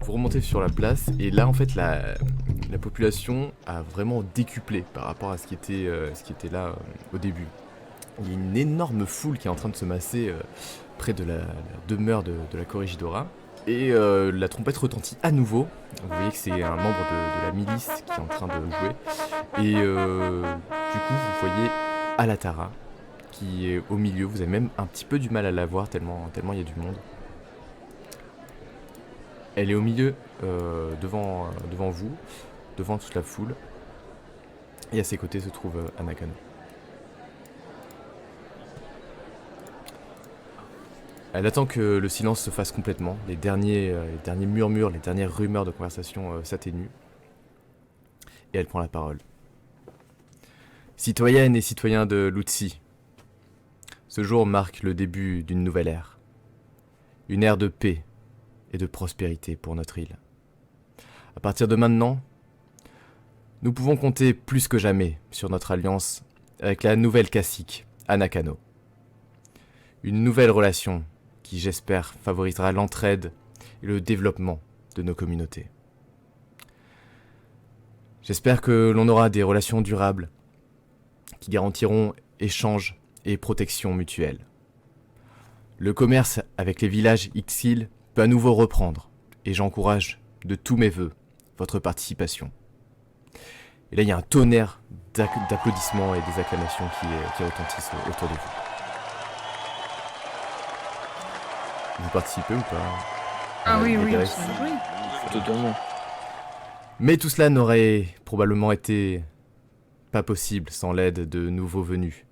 Vous remontez sur la place et là en fait la population a vraiment décuplé par rapport à ce qui était là au début. Il y a une énorme foule qui est en train de se masser près de la demeure de la Corregidora. Et la trompette retentit à nouveau. Vous voyez que c'est un membre de la milice qui est en train de jouer. Et du coup, vous voyez Alatara qui est au milieu. Vous avez même un petit peu du mal à la voir tellement il y a du monde. Elle est au milieu, devant vous, devant toute la foule. Et à ses côtés se trouve Anakano. Elle attend que le silence se fasse complètement, les derniers murmures, les dernières rumeurs de conversation s'atténuent. Et elle prend la parole. Citoyennes et citoyens de Lutsi, ce jour marque le début d'une nouvelle ère. Une ère de paix et de prospérité pour notre île. À partir de maintenant, nous pouvons compter plus que jamais sur notre alliance avec la nouvelle cacique, Anakano. Une nouvelle relation qui, j'espère, favorisera l'entraide et le développement de nos communautés. J'espère que l'on aura des relations durables qui garantiront échange et protection mutuelle. Le commerce avec les villages Ixil peut à nouveau reprendre et j'encourage de tous mes voeux votre participation. Et là, il y a un tonnerre d'applaudissements et des acclamations qui retentissent autour de vous. Vous participez ou pas? Ah oui, oui, Grèce. oui. Totalement. Mais tout cela n'aurait probablement été pas possible sans l'aide de nouveaux venus.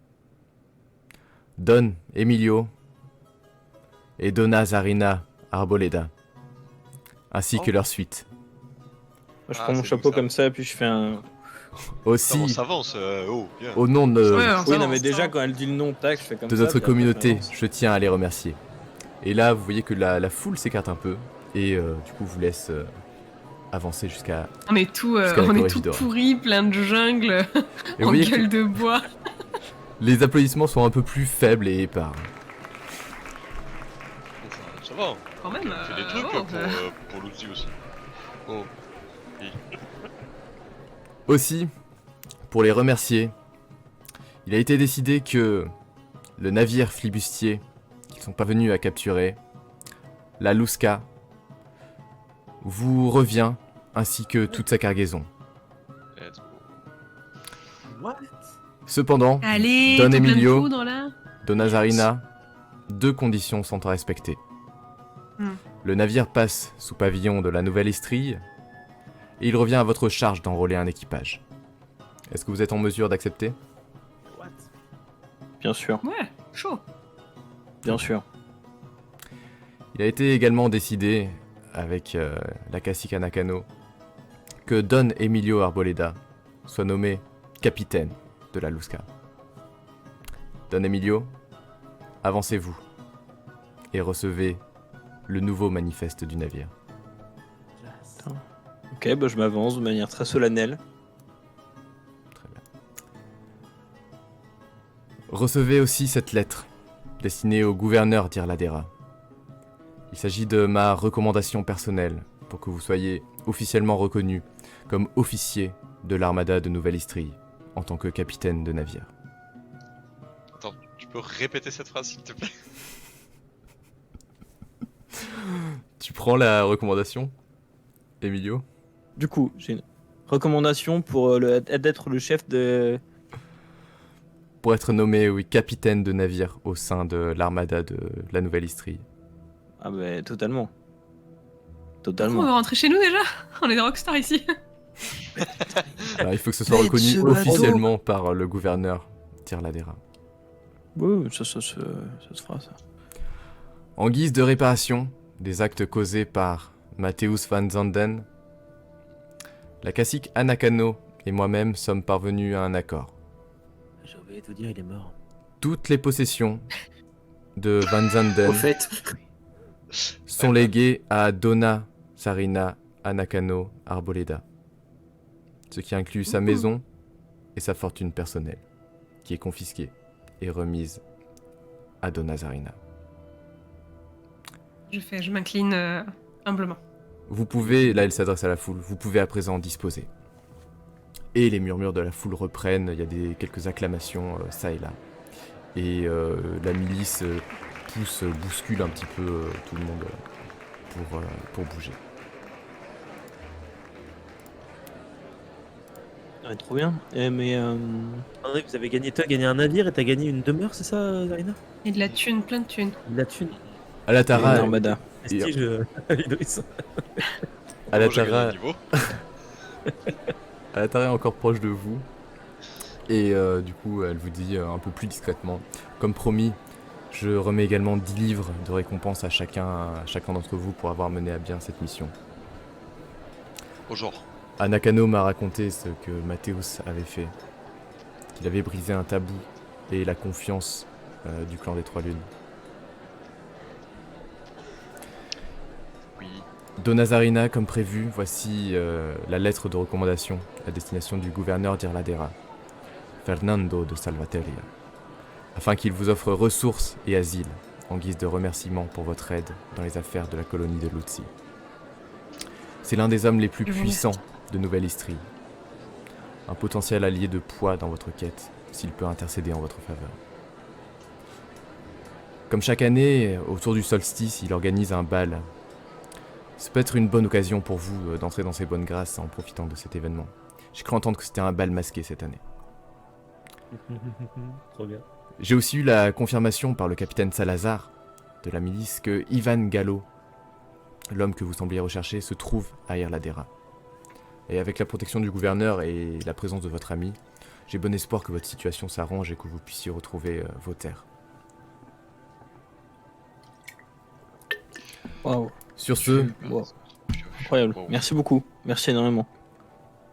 Don Emilio et Donna Zarina Arboleda, ainsi que leur suite. Moi, je prends mon chapeau comme ça, puis je fais un. Aussi, On s'avance, bien. au nom de, Ouais, Oui, non, mais déjà, quand elle dit le nom, tac, je fais comme de ça. notre puis après, communauté, je m'avance. je tiens à les remercier. Et là, vous voyez que la foule s'écarte un peu, et du coup vous laisse avancer jusqu'à... On est tout, Jusqu'à la on est tout Corregidora. pourri, plein de jungle, Et vous en voyez que gueule de bois. les applaudissements sont un peu plus faibles et épars. Enfin, ça va, Quand même. on fait des trucs pour l'outil aussi. Oh, Aussi, pour les remercier, il a été décidé que le navire flibustier qu'ils sont parvenus à capturer, la Lusca, vous revient ainsi que toute sa cargaison. let's go. What? Cependant, Allez, Don tout plein de Emilio. poudre, là. Donna Zarina, deux conditions sont à respecter. Hmm. Le navire passe sous pavillon de la Nouvelle Estrille et il revient à votre charge d'enrôler un équipage. Est-ce que vous êtes en mesure d'accepter? What? Bien sûr, Ouais, chaud. bien sûr. Il a été également décidé, avec la cacique Anakano, que Don Emilio Arboleda soit nommé capitaine de la Lusca. Don Emilio, avancez-vous et recevez le nouveau manifeste du navire. Ok, bah je m'avance de manière très solennelle. Très bien. Recevez aussi cette lettre, destinée au gouverneur d'Irladera. Il s'agit de ma recommandation personnelle pour que vous soyez officiellement reconnu comme officier de l'armada de Nouvelle-Istrie en tant que capitaine de navire. Attends, tu peux répéter cette phrase s'il te plaît? Tu prends la recommandation, Emilio? Du coup, j'ai une recommandation pour d'être le chef de. Pour être nommé, oui, capitaine de navire au sein de l'armada de la Nouvelle-Istrie. Ah bah totalement. On Totalement. va rentrer chez nous déjà. On est des rockstars ici. Alors, il faut que ce soit reconnu officiellement par le gouverneur d'Irladera. Oui, ça se fera ça. En guise de réparation des actes causés par Matthäus van Zanden, la cacique Anakano et moi-même sommes parvenus à un accord. J'ai oublié de vous dire, il est mort. Toutes les possessions de Van Zanden Au fait, sont léguées à Donna Sarina Anakano Arboleda, ce qui inclut sa maison et sa fortune personnelle, qui est confisquée et remise à Donna Zarina. Je m'incline humblement. Vous pouvez, là elle s'adresse à la foule, vous pouvez à présent disposer. Et les murmures de la foule reprennent, il y a quelques acclamations ça et là. Et la milice bouscule un petit peu tout le monde pour bouger. Ouais, trop bien. Mais André, vous avez gagné, toi, gagné un navire et t'as gagné une demeure, c'est ça, Zarina? Et de la thune, plein de thunes. De la thune. Alatara, une armada. Prestige, Idriss. Comment j'ai gagné Alatara, le niveau Alatara est encore proche de vous. Et du coup, elle vous dit un peu plus discrètement, comme promis, je remets également 10 livres de récompense à chacun d'entre vous pour avoir mené à bien cette mission. Au genre. Anakano m'a raconté ce que Mathéus avait fait, qu'il avait brisé un tabou et la confiance du clan des Trois Lunes. Oui. Donna Zarina, comme prévu, voici la lettre de recommandation à destination du gouverneur d'Irladera, Fernando de Salvaterra, afin qu'il vous offre ressources et asile en guise de remerciement pour votre aide dans les affaires de la colonie de Lutzi. C'est l'un des hommes les plus Je vous puissants de Nouvelle-Istrie, un potentiel allié de poids dans votre quête, s'il peut intercéder en votre faveur. Comme chaque année, autour du solstice, il organise un bal. Ça peut être une bonne occasion pour vous d'entrer dans ses bonnes grâces en profitant de cet événement. J'ai cru entendre que c'était un bal masqué cette année. Trop bien. J'ai aussi eu la confirmation par le capitaine Salazar de la milice que Ivan Gallo, l'homme que vous sembliez rechercher, se trouve à Irladera. Et avec la protection du gouverneur et la présence de votre ami, j'ai bon espoir que votre situation s'arrange et que vous puissiez retrouver vos terres. Waouh. Sur ce, Wow. Incroyable. Wow. Merci beaucoup. Merci énormément.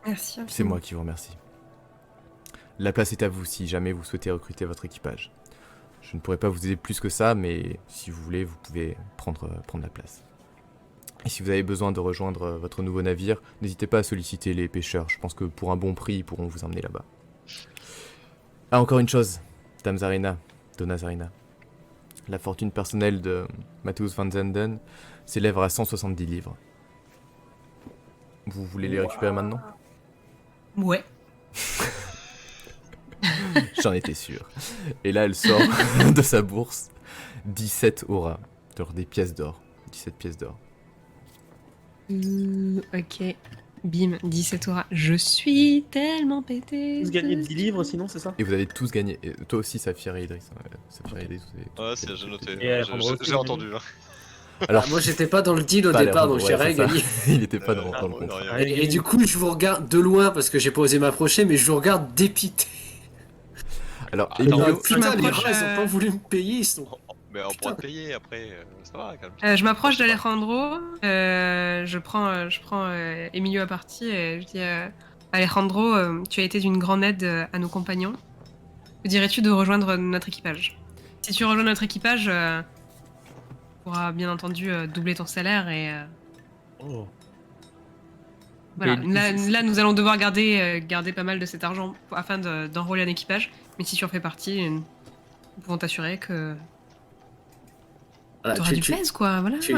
Merci. c'est moi qui vous remercie. La place est à vous si jamais vous souhaitez recruter votre équipage. Je ne pourrais pas vous aider plus que ça, mais si vous voulez, vous pouvez prendre la place. Et si vous avez besoin de rejoindre votre nouveau navire, n'hésitez pas à solliciter les pêcheurs. Je pense que pour un bon prix, ils pourront vous emmener là-bas. Ah, encore une chose, Dame Zarina, Donna Zarina. La fortune personnelle de Mathéus van Zenden s'élève à 170 livres. Vous voulez les récupérer maintenant ? Ouais. J'en étais sûr. Et là, elle sort de sa bourse 17 auras, genre des pièces d'or. 17 pièces d'or. Ok. Bim, 17 auras. Je suis tellement pété. Vous gagnez 10 livres sinon, c'est ça? Et vous avez tous gagné. Et toi aussi, Saphir et Idriss. Saphir et Idriss, vous avez tous Ouais, c'est, gagné. j'ai noté. Et Alejandro aussi, J'ai entendu. Hein. Alors, Ah, moi j'étais pas dans le deal au pas départ, Alejandro, donc j'ai ouais, rien c'est ça. gagné. Il était pas dans le ouais, contrat. rien. Et du coup, je vous regarde de loin parce que j'ai pas osé m'approcher, mais je vous regarde dépité. Alors, Attends, Emilio, Je Putain, les m'approche, rats, ils ont pas voulu me payer, ils sont. Mais on Putain. pourra te payer après, ça va, calme-toi. Je m'approche d'Alejandro, je prends Emilio à partie et je dis Alejandro, tu as été d'une grande aide à nos compagnons. Que dirais-tu de rejoindre notre équipage? Si tu rejoins notre équipage, tu pourras bien entendu doubler ton salaire et Oh. voilà. Et Là, nous allons devoir garder pas mal de cet argent afin d'enrôler un équipage. Mais si tu en fais partie, nous pouvons t'assurer que Voilà, t'auras du plaisir, quoi. Voilà. tu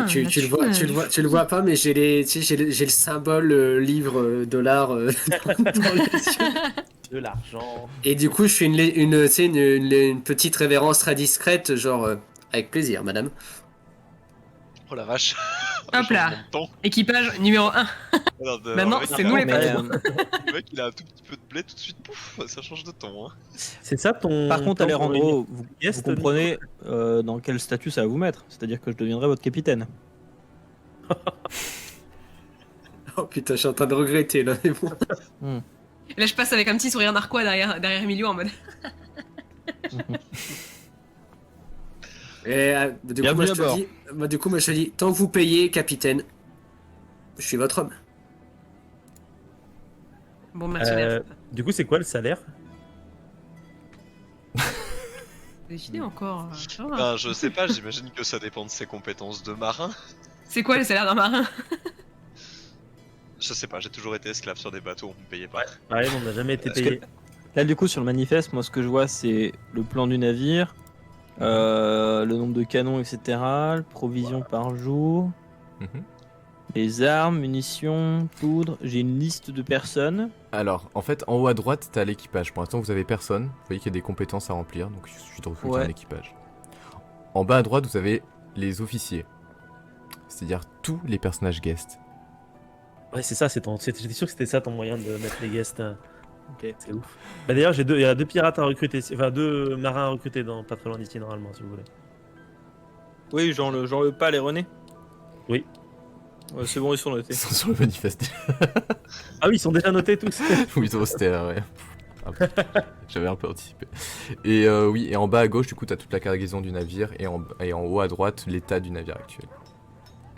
le vois pas, mais j'ai le symbole livre dollar dans les yeux. De l'argent. Et du coup, je fais tu sais, une petite révérence très discrète, genre avec plaisir, madame. Oh la vache. Hop là. Équipage numéro 1. Maintenant, c'est nous les mais, patrons. Le mec, il a un tout petit peu de blé, tout de suite, pouf, ça change de ton. Hein. C'est ça ton. Par contre, ton Alejandro, vous, Yes, vous comprenez dans quel statut ça va vous mettre. C'est-à-dire que je deviendrai votre capitaine. Oh putain, je suis en train de regretter là, mais bon. Là, je passe avec un petit sourire narquois derrière Emilio en mode. Et du coup, Bienvenue moi, je à te bord. dis, moi, je te dis, tant que vous payez, capitaine, je suis votre homme. Bon mercenaire. Du coup, c'est quoi le salaire? Décidé encore. Ça va. Ben, je sais pas, j'imagine que ça dépend de ses compétences de marin. C'est quoi le salaire d'un marin? Je sais pas, j'ai toujours été esclave sur des bateaux, on me payait pas. Ouais, on n'a jamais été Parce payé. Là, du coup, sur le manifeste, moi, ce que je vois, c'est le plan du navire, le nombre de canons, etc., provisions par jour. Mhm. Les armes, munitions, poudre. J'ai une liste de personnes. Alors, en fait, en haut à droite, t'as l'équipage. Pour l'instant, vous avez personne. Vous voyez qu'il y a des compétences à remplir, donc il suffit de recruter Ouais. un équipage. En bas à droite, vous avez les officiers. C'est-à-dire tous les personnages guests. Ouais, c'est ça, j'étais sûr que c'était ça ton moyen de mettre les guests. Ok. C'est ouf. Bah, d'ailleurs, il y a 2 pirates à recruter, enfin 2 marins à recruter dans pas très loin d'ici normalement, si vous voulez. Oui, Jean le Pal et René. Oui. Ouais, c'est bon, ils sont Ils notés. sont sur le manifeste. Ah oui, ils sont déjà notés tous. Oui, c'était ouais. Ah, j'avais un peu anticipé. Et oui, et en bas à gauche, du coup, t'as toute la cargaison du navire, et en haut à droite, l'état du navire actuel.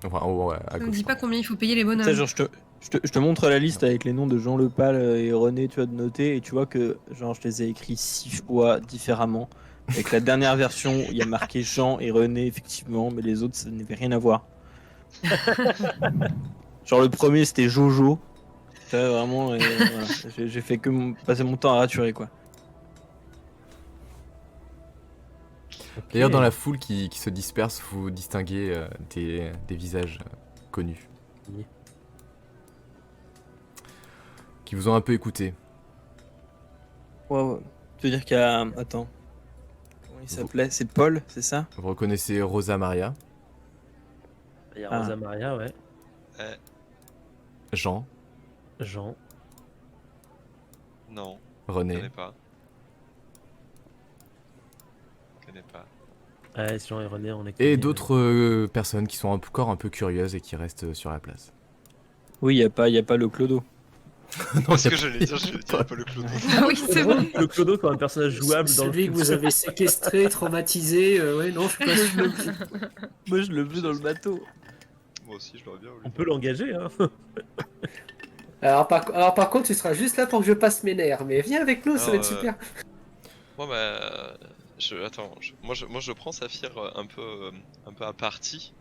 Enfin, en haut à Ça ne gauche. dit pas combien il faut payer les Tu sais, bonhommes. genre, je te montre la liste avec les noms de Jean Le Pal et René, tu vois, de noter, et tu vois que genre, je les ai écrits 6 fois différemment. Avec la dernière version, il y a marqué Jean et René, effectivement, mais les autres, ça n'avait rien à voir. Genre, le premier, c'était Jojo. Ça, vraiment, voilà. J'ai fait que passer mon temps à raturer, quoi. D'ailleurs, dans la foule qui se disperse, vous distinguez des visages connus. Oui. Qui vous ont un peu écouté. Ouais. Tu veux dire qu'il y a. Attends. Comment il s'appelait? C'est Paul, c'est ça? Vous reconnaissez Rosa Maria, Il y a Ah. Rosa Maria, ouais. Jean, Jean. Non, je connais René, pas. Je connais pas. Ouais, Jean et René, on est et connus, d'autres personnes qui sont encore un peu curieuses et qui restent sur la place. Oui, il y a pas le Clodo. Non, Ce que j'allais dire, je dirais pas le clodo. Ah oui, c'est vrai. Le Clodo comme un personnage jouable dans le Celui que film. vous avez séquestré, traumatisé, ouais, non, je suis pas sûr. Moi, je le veux dans le bateau. Moi aussi, je l'aurais bien voulu. On peut l'engager, hein. Alors par contre, tu seras juste là pour que je passe mes nerfs, mais viens avec nous, ça va Alors, être super. Moi, bah, moi, je prends Saphir un peu à partie,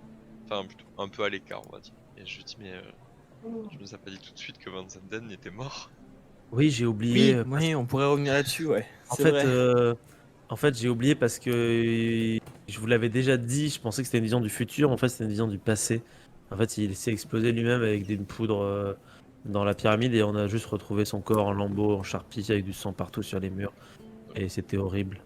enfin plutôt un peu à l'écart, on va dire. Et je lui dis, mais tu nous as pas dit tout de suite que Van Zanden était mort. Oui, j'ai oublié. Oui, on pourrait revenir là-dessus, ouais. En C'est fait, vrai. j'ai oublié parce que je vous l'avais déjà dit. Je pensais que c'était une vision du futur. En fait, c'était une vision du passé. En fait, il s'est explosé lui-même avec des poudres dans la pyramide et on a juste retrouvé son corps en lambeaux, en charpie, avec du sang partout sur les murs. Et c'était horrible.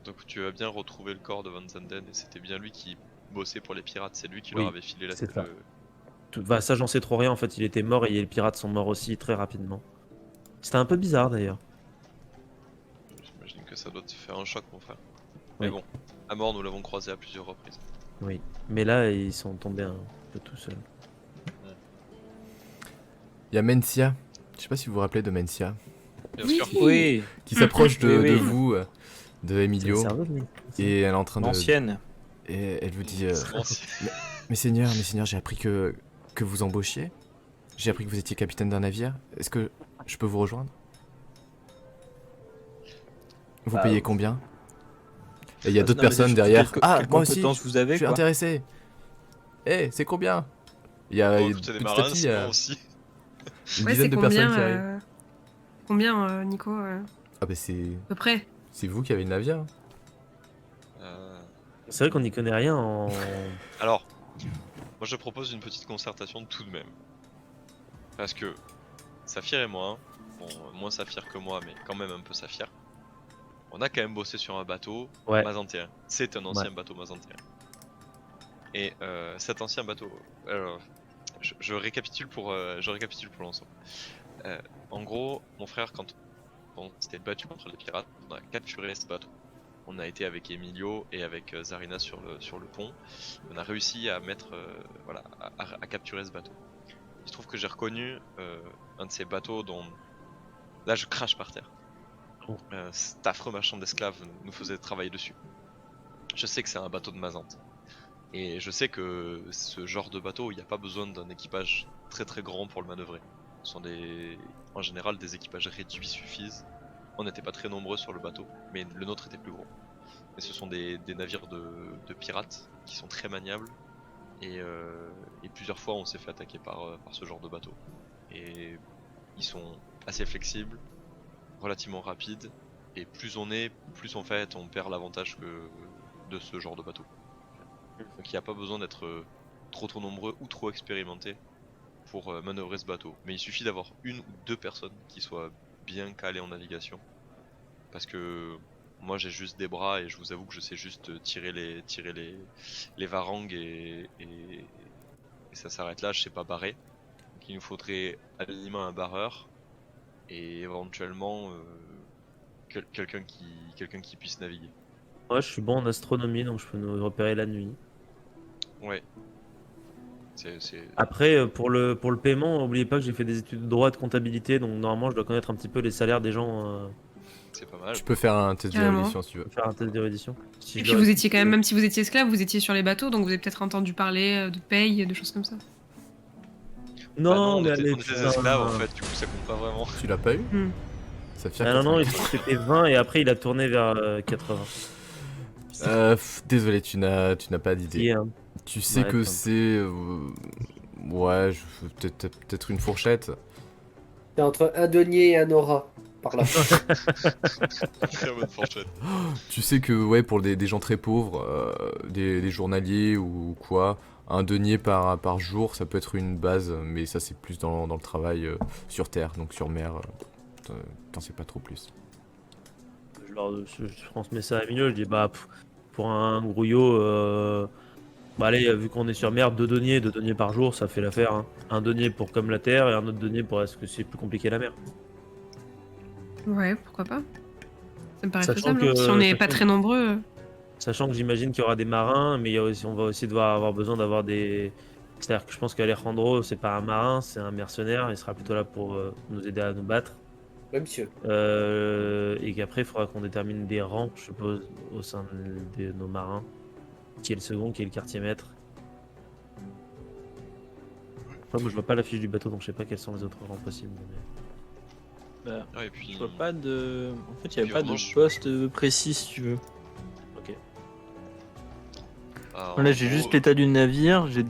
Donc tu as bien retrouvé le corps de Van Zanden et c'était bien lui qui bossait pour les pirates. C'est lui qui Oui, leur avait filé la c'est tête. ça. Bah, ça, j'en sais trop rien. En fait, il était mort et les pirates sont morts aussi très rapidement. C'était un peu bizarre d'ailleurs. J'imagine que ça doit te faire un choc, mon frère. Mais Oui. bon, à mort, nous l'avons croisé à plusieurs reprises. Oui. Mais là, ils sont tombés un peu tout seuls. Il y a Mencia, je sais pas si vous vous rappelez de Mencia, Bien Oui. sûr. Oui, qui s'approche de, Oui, de oui. vous, de C'est le Emilio, cerveau de Nick. et elle est en train de... l'ancienne. Et elle vous dit... C'est ancien. Mais seigneur, j'ai appris que vous embauchiez. J'ai appris que vous étiez capitaine d'un navire. Est-ce que je peux vous rejoindre? Vous Bah, payez combien? Et il y a Non, d'autres mais personnes je- derrière. quelles Ah, moi aussi, compétences vous avez, je suis quoi. intéressé. Eh, c'est combien? Il y a Bon, écoutez, des petit à marins, petit, c'est bon aussi. une Ouais, dizaine c'est de combien, personnes qui arrivent. combien, Nico, Ah bah c'est à peu près? vous qui avez le navire, hein. C'est vrai qu'on n'y connaît rien en. Alors, moi je propose une petite concertation tout de même. Parce que Saphir et moi, bon, moins Saphir que moi, mais quand même un peu Saphir, on a quand même bossé sur un bateau Ouais. mazantéen. C'est un ancien bateau mazantéen. Et cet ancien bateau, alors, je récapitule pour l'ensemble. En gros, mon frère, quand on s'était battu contre les pirates, on a capturé ce bateau. On a été avec Emilio et avec Zarina sur le pont. On a réussi à mettre, voilà, à capturer ce bateau. Il se trouve que j'ai reconnu un de ces bateaux dont... Là, je crache par terre. Oh. Cet affreux marchand d'esclaves nous faisait travailler dessus. Je sais que c'est un bateau de Mazante. Et je sais que ce genre de bateau, il n'y a pas besoin d'un équipage très très grand pour le manœuvrer. Ce sont en général des équipages réduits suffisent. On n'était pas très nombreux sur le bateau, mais le nôtre était plus gros. Mais ce sont des navires de pirates qui sont très maniables. Et plusieurs fois on s'est fait attaquer par ce genre de bateau. Et ils sont assez flexibles, relativement rapides. Et plus on est, plus en fait on perd l'avantage de ce genre de bateau. Donc il n'y a pas besoin d'être trop nombreux ou trop expérimentés pour manœuvrer ce bateau. Mais il suffit d'avoir une ou deux personnes qui soient bien calées en navigation. Parce que moi j'ai juste des bras et je vous avoue que je sais juste tirer les varangues et ça s'arrête là, je sais pas barrer. Donc il nous faudrait à minima un barreur et éventuellement quelqu'un qui puisse naviguer. Moi, je suis bon en astronomie, donc je peux nous repérer la nuit. Ouais. Après, pour le paiement, n'oubliez pas que j'ai fait des études de droit et de comptabilité, donc normalement, je dois connaître un petit peu les salaires des gens. C'est pas mal. Tu peux faire un test Carrément. d'érudition si tu veux. Faire un test d'érudition. Si Et je puis dois vous étiez quand même, expliquer. même si vous étiez esclave, vous étiez sur les bateaux, donc vous avez peut-être entendu parler de paye, de choses comme ça. Non, Bah non, mais on allez, était des esclaves en fait, du coup ça compte pas vraiment. Tu l'as pas eu Hmm. Ça fait Ah non, c'était 20 et après il a tourné vers 80. Désolé, tu n'as pas Qui d'idée. est un- Tu sais Ouais, que enfin. c'est... ouais, peut-être une fourchette. C'est entre un denier et un aura. Par là. Très bonne fourchette. Tu sais que ouais, pour des gens très pauvres, des journaliers ou quoi, un denier par jour, ça peut être une base, mais ça c'est plus dans le travail sur terre, donc sur mer, t'en sais pas trop plus. Je transmets ça à Emilio, je dis bah pour un grouillot, bah allez, vu qu'on est sur mer, deux deniers par jour, ça fait l'affaire. Hein. Un denier pour comme la terre et un autre denier pour est-ce que c'est plus compliqué la mer. Ouais, pourquoi pas. Ça me paraît Sachant faisable. que- Si on n'est pas sachant- très nombreux. Sachant que j'imagine qu'il y aura des marins, mais on va aussi devoir avoir besoin d'avoir des. C'est-à-dire que je pense qu'Alejandro, c'est pas un marin, c'est un mercenaire, il sera plutôt là pour nous aider à nous battre. Ouais, monsieur. Et qu'après, il faudra qu'on détermine des rangs, je suppose, au sein de nos marins. Qui est le second, qui est le quartier maître. Enfin, moi, je vois pas la fiche du bateau, donc je sais pas quels sont les autres rangs possibles. mais- Bah, Ah, et puis, je vois pas de. En fait, il y avait Puis, pas en de revanche- poste précis si tu veux. ah, Là, en j'ai gros, juste l'état du navire, j'ai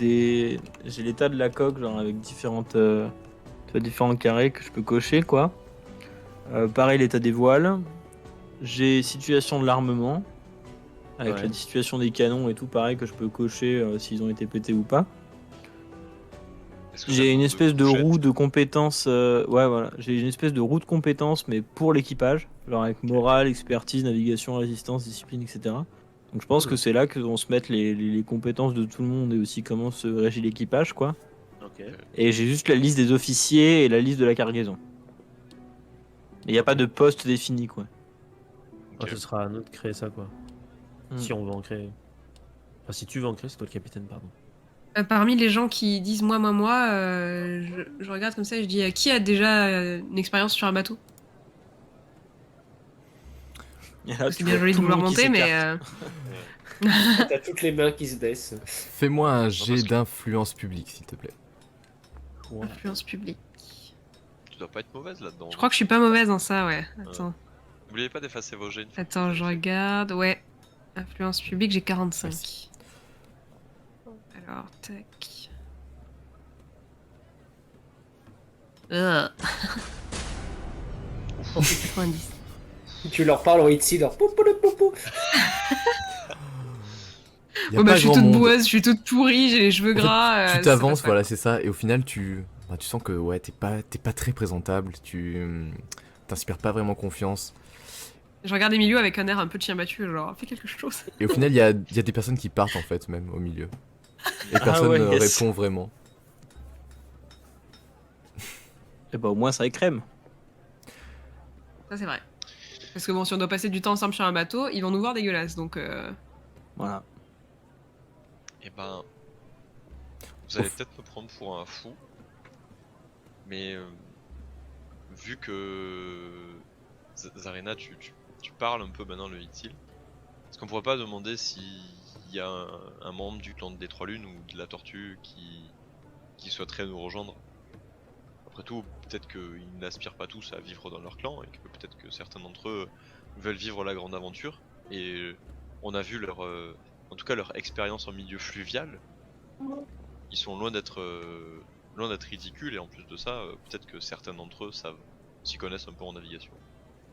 l'état de la coque, genre avec différentes, tu vois, différents carrés que je peux cocher, quoi. Pareil, l'état des voiles. J'ai situation de l'armement, avec Ouais. la situation des canons et tout, pareil, que je peux cocher s'ils ont été pétés ou pas. est-ce que t'as J'ai le une nombre espèce de couchettes roue de compétences, ouais, voilà. J'ai une espèce de roue de compétences, mais pour l'équipage, genre avec morale, expertise, navigation, résistance, discipline, etc. Donc je pense Cool. que c'est là que vont se mettre les compétences de tout le monde et aussi comment se régit l'équipage, quoi. Ok. Et j'ai juste la liste des officiers et la liste de la cargaison. Il n'y a pas de poste défini, quoi. Ah, ce sera à nous de créer ça, quoi. Hmm. Si on veut en créer. Enfin, si tu veux en créer, c'est toi le capitaine, pardon. Parmi les gens qui disent moi, je regarde comme ça et je dis qui a déjà une expérience sur un bateau? Et là, C'est tu bien vois joli de tout le vouloir monde qui monter, mais s'écarte. T'as toutes les mains qui se baissent. Fais-moi un jet parce que- d'influence publique, s'il te plaît. influence publique. Tu dois pas être mauvaise là-dedans. Je crois que je suis pas mauvaise en ça, ouais. Attends, N'oubliez pas d'effacer vos jets. une fois que attends, vous je avez fait. regarde. Ouais, influence publique, j'ai 45. Merci. Alors, tac. Ugh. 90. Tu leur parles en Itzy, leur pou pou pou pou. Y a Oh, pas bah, je suis grand toute monde. boueuse, je suis toute pourrie, j'ai les cheveux En fait, gras. tu ça t'avances, passe pas, voilà, quoi. c'est ça, et au final, tu sens que ouais, t'es pas très présentable, t'inspires pas vraiment confiance. Je regarde Emilio avec un air un peu de chien battu, genre, fais quelque chose. Et au final, il y a des personnes qui partent en fait, même au milieu. Et personne ouais, ne yes. répond vraiment. Et bah au moins ça écrème. Ça, c'est vrai. Parce que bon, si on doit passer du temps ensemble sur un bateau, ils vont nous voir dégueulasses, donc. Voilà. Eh ben, vous allez peut-être me prendre pour un fou, mais vu que Zarena, tu parles un peu maintenant le Hitil, est-ce qu'on pourrait pas demander s'il y a un membre du clan des Trois Lunes ou de la Tortue qui souhaiterait nous rejoindre? Après tout, peut-être qu'ils n'aspirent pas tous à vivre dans leur clan et que peut-être que certains d'entre eux veulent vivre la grande aventure. Et on a vu en tout cas leur expérience en milieu fluvial. Ils sont loin d'être ridicules et en plus de ça, peut-être que certains d'entre eux s'y connaissent un peu en navigation.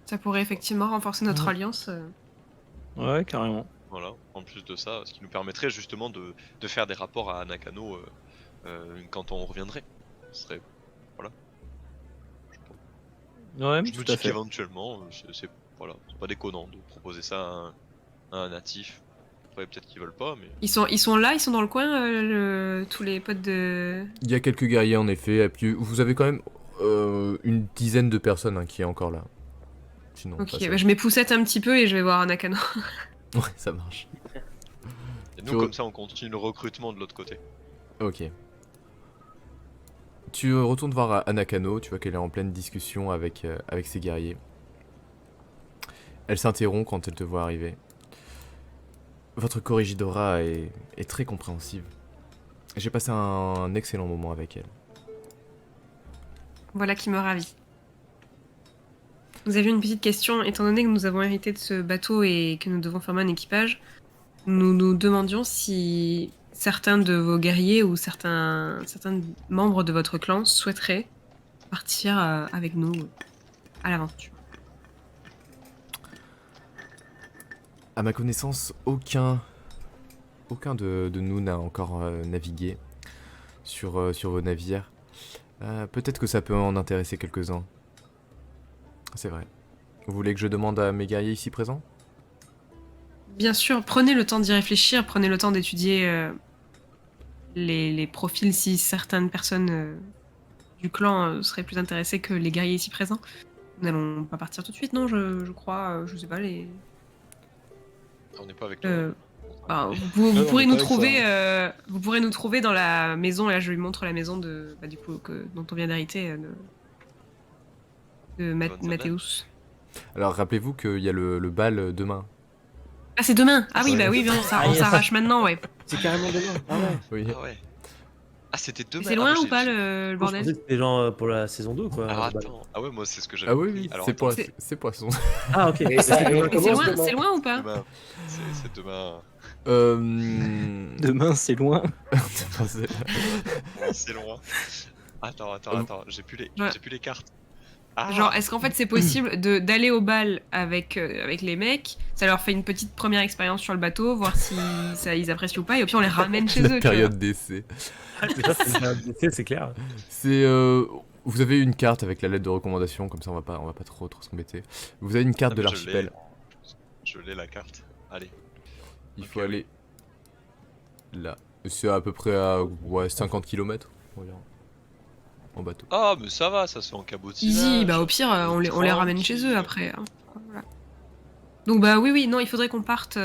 Ça pourrait effectivement renforcer notre alliance. Ouais, carrément. Voilà. En plus de ça, ce qui nous permettrait justement de faire des rapports à Nakano quand on reviendrait. ce serait. Voilà. Ouais, Je tout me à dis fait. qu'éventuellement, voilà, c'est pas déconnant de proposer ça à un natif. Après, peut-être qu'ils veulent pas, mais. Ils sont là, ils sont dans le coin, tous les potes de. Il y a quelques guerriers en effet, et puis vous avez quand même une dizaine de personnes hein, qui est encore là. Sinon, Ok, pas ça. bah, je m'époussette un petit peu et je vais voir Nakano. Ouais, ça marche. Et Tu nous, re- comme ça, on continue le recrutement de l'autre côté. Ok. Tu retournes voir Anakano, tu vois qu'elle est en pleine discussion avec ses guerriers. Elle s'interrompt quand elle te voit arriver. Votre corrigidora est très compréhensive. J'ai passé un excellent moment avec elle. Voilà qui me ravit. Nous avions une petite question. Étant donné que nous avons hérité de ce bateau et que nous devons former un équipage, nous nous demandions si certains de vos guerriers ou certains membres de votre clan souhaiteraient partir avec nous à l'aventure. À ma connaissance, aucun de nous n'a encore navigué sur vos navires. Peut-être que ça peut en intéresser quelques-uns. C'est vrai. Vous voulez que je demande à mes guerriers ici présents? Bien sûr, prenez le temps d'y réfléchir, prenez le temps d'étudier les profils si certaines personnes du clan seraient plus intéressées que les guerriers ici présents. Nous n'allons pas partir tout de suite, non, je crois, je sais pas, les... On n'est pas avec toi. Bah, Non, vous on pourrez est nous pas avec trouver, vous pourrez nous trouver dans la maison. Là, je lui montre la maison de, bah, du coup, dont on vient d'hériter de Von Zanen. Mathéus. Alors rappelez-vous qu'il y a le bal demain. Ah, c'est demain. Ah oui, Ouais. bah oui, on Ah, on yes. s'arrache maintenant, ouais. C'est carrément demain. Ah ouais. Oui. Ah ouais. Ah, c'était demain. C'est loin Ah, moi, ou pas j'ai- le Je pensais bordel? que c'était genre pour la saison 2 quoi. Alors le bal. attends. Ah ouais, moi, c'est ce que j'avais Ah oui, compris. oui, Alors, c'est attends, poisson. Ah ok. Et ça, et on Mais commence demain. c'est loin ou pas? demain. C'est demain. Demain, c'est loin. C'est loin. Attends. J'ai plus Ouais. les cartes. Ah. Genre, est-ce qu'en fait c'est possible d'aller au bal avec les mecs, ça leur fait une petite première expérience sur le bateau, voir si ils apprécient ou pas, et puis on les ramène chez eux. La tu vois. période d'essai. Déjà, c'est une période d'essai, c'est clair. C'est vous avez une carte avec la lettre de recommandation, comme ça on va pas trop s'embêter. Vous avez une carte Ah, de mais l'archipel. Je l'ai la carte. Allez. Il Ok, faut oui. aller là. C'est à peu près à 50 km en bateau. Ah, mais ça va, ça se fait en cabotinage. Easy, bah au pire, on les ramène chez eux après. Hein. Voilà. Donc bah oui, non, il faudrait qu'on parte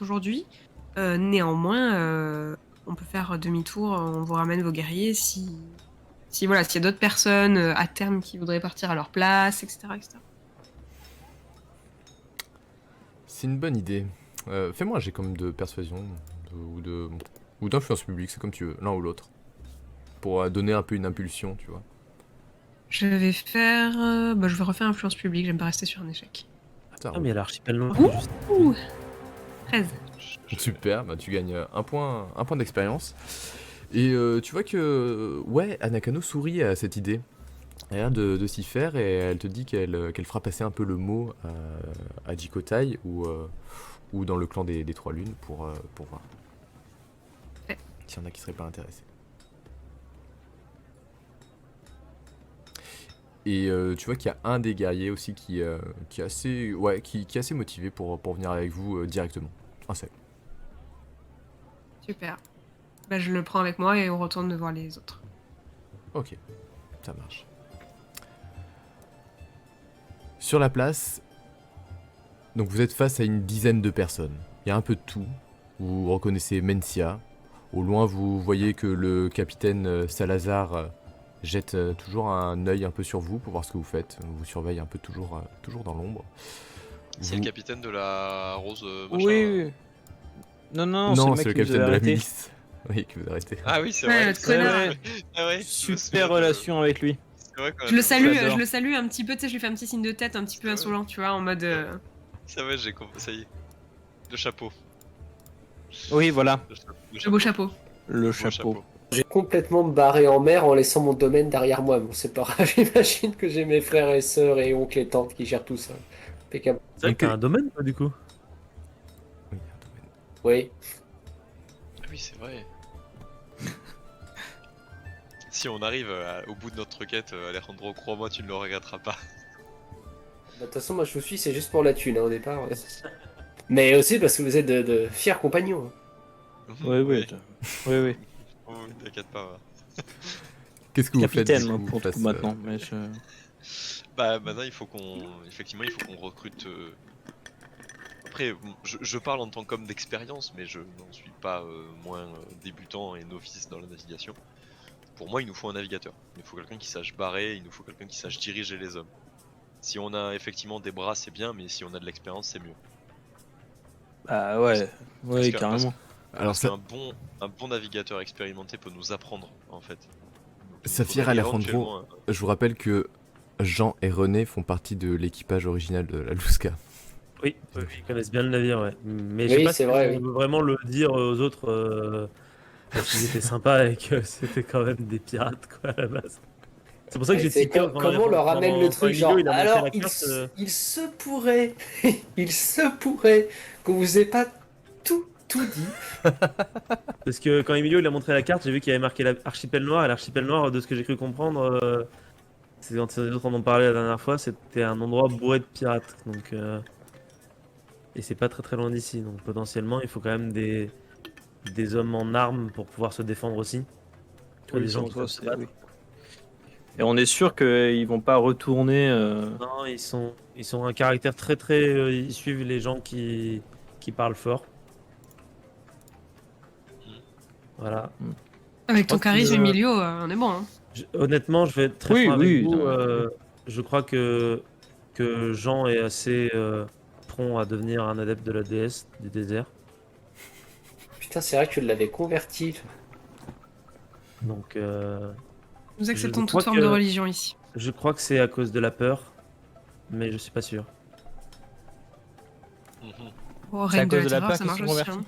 aujourd'hui. Néanmoins, on peut faire demi-tour, on vous ramène vos guerriers si voilà, s'il y a d'autres personnes à terme qui voudraient partir à leur place, etc. C'est une bonne idée. Fais-moi un jet comme de persuasion ou d'influence publique, c'est comme tu veux, l'un ou l'autre. Pour donner un peu une impulsion, tu vois. Je vais faire... je vais refaire influence publique, j'aime pas rester sur un échec. Attends, Ah mais il y a l'archipel non. Ouh. Ouh 13. super, bah tu gagnes un point d'expérience. Et tu vois que ouais, Anakano sourit à cette idée. Elle a l'air de s'y faire et elle te dit qu'elle fera passer un peu le mot à Jikotai ou dans le clan des Trois Lunes pour voir. Ouais. S'il y en a qui seraient pas intéressés. Et tu vois qu'il y a un des guerriers aussi qui est assez motivé pour venir avec vous directement. Un seul. Super. Bah, je le prends avec moi et on retourne voir les autres. Ok, ça marche. Sur la place, donc vous êtes face à une dizaine de personnes. Il y a un peu de tout. Vous reconnaissez Mencia. Au loin, vous voyez que le capitaine Salazar jette toujours un œil un peu sur vous pour voir ce que vous faites. Vous surveille un peu toujours dans l'ombre. C'est Vous- le capitaine de la rose machin. Oui. Non, Non, c'est le qui nous capitaine a de la arrêtés. milice. Oui, que vous arrêtez. Ah oui, c'est Ouais, vrai. le c'est vrai. connard. Ah ouais, je me souviens Super de- relation avec lui. C'est vrai quand Je le même. J'adore. salue un petit peu, tu sais, je lui fais un petit signe de tête un petit peu Ouais. insolent, tu vois, en mode... Ça va, j'ai compris. Ça y est. Le chapeau. Oui, voilà. le beau chapeau. Le Beau chapeau. J'ai complètement barré en mer en laissant mon domaine derrière moi. Bon, c'est pas grave, j'imagine que j'ai mes frères et sœurs et oncles et tantes qui gèrent tout ça. Impeccable. C'est vrai que t'as un domaine toi, du coup. Oui, un domaine. Oui. Ah oui, c'est vrai. si on arrive au bout de notre requête, Alejandro, crois-moi, tu ne le regretteras pas. De toute façon, moi je vous suis, c'est juste pour la thune au départ. Mais aussi parce que vous êtes de fiers compagnons. Oui, oui. Oui, oui. Oh, t'inquiète pas. Ouais. Qu'est-ce que vous faites Capitaine, du moi, coup, pour face, tout maintenant. Mais Bah maintenant effectivement il faut qu'on recrute. Après je parle en tant qu'homme d'expérience, mais je n'en suis pas moins débutant et novice dans la navigation. Pour moi il nous faut un navigateur. Il nous faut quelqu'un qui sache barrer, il nous faut quelqu'un qui sache diriger les hommes. Si on a effectivement des bras c'est bien, mais si on a de l'expérience c'est mieux. Ah ouais, oui, que- carrément. Alors Parce qu'un bon navigateur expérimenté peut nous apprendre en fait. Donc, il Saphir faudrait Alejandro, éventuellement je vous rappelle que Jean et René font partie de l'équipage original de la Lusca. Oui, ils connaissent bien le navire, ouais. Mais je Oui, sais pas c'est si vrai, on oui. veut vraiment le dire aux autres parce qu'ils étaient sympas et que c'était quand même des pirates, quoi, à la base. C'est pour ça que j'ai C'est tiqué comment on leur ramène le truc, genre, il a montré alors la carte. il se pourrait, il se pourrait qu'on vous ait pas tout dit. Parce que quand Emilio il a montré la carte, j'ai vu qu'il y avait marqué l'archipel noir, et l'archipel noir, de ce que j'ai cru comprendre, c'est quand les autres en ont parlé la dernière fois, c'était un endroit bourré de pirates. Donc, et c'est pas très très loin d'ici, donc potentiellement il faut quand même des hommes en armes pour pouvoir se défendre aussi. Tu vois, Oui, des gens ça, qui savent se battre. oui. Et on est sûr qu'ils vont pas retourner. Non, ils sont un caractère très très. Ils suivent les gens qui parlent fort. Voilà. Avec ton crois que- charisme, Emilio, on est bon. Hein. Honnêtement, je vais être très Oui, franc avec oui, vous. non. Je crois que Jean est assez prompt à devenir un adepte de la déesse du désert. Putain, c'est vrai que tu l'avais converti. Donc, Nous acceptons je toute crois forme que- de religion ici. je crois que c'est à cause de la peur, mais je suis pas sûr. Mhm. Oh, C'est à Reine de cause la de la Terreur, peur ça qu'ils marche sont aussi. convertis. Hein.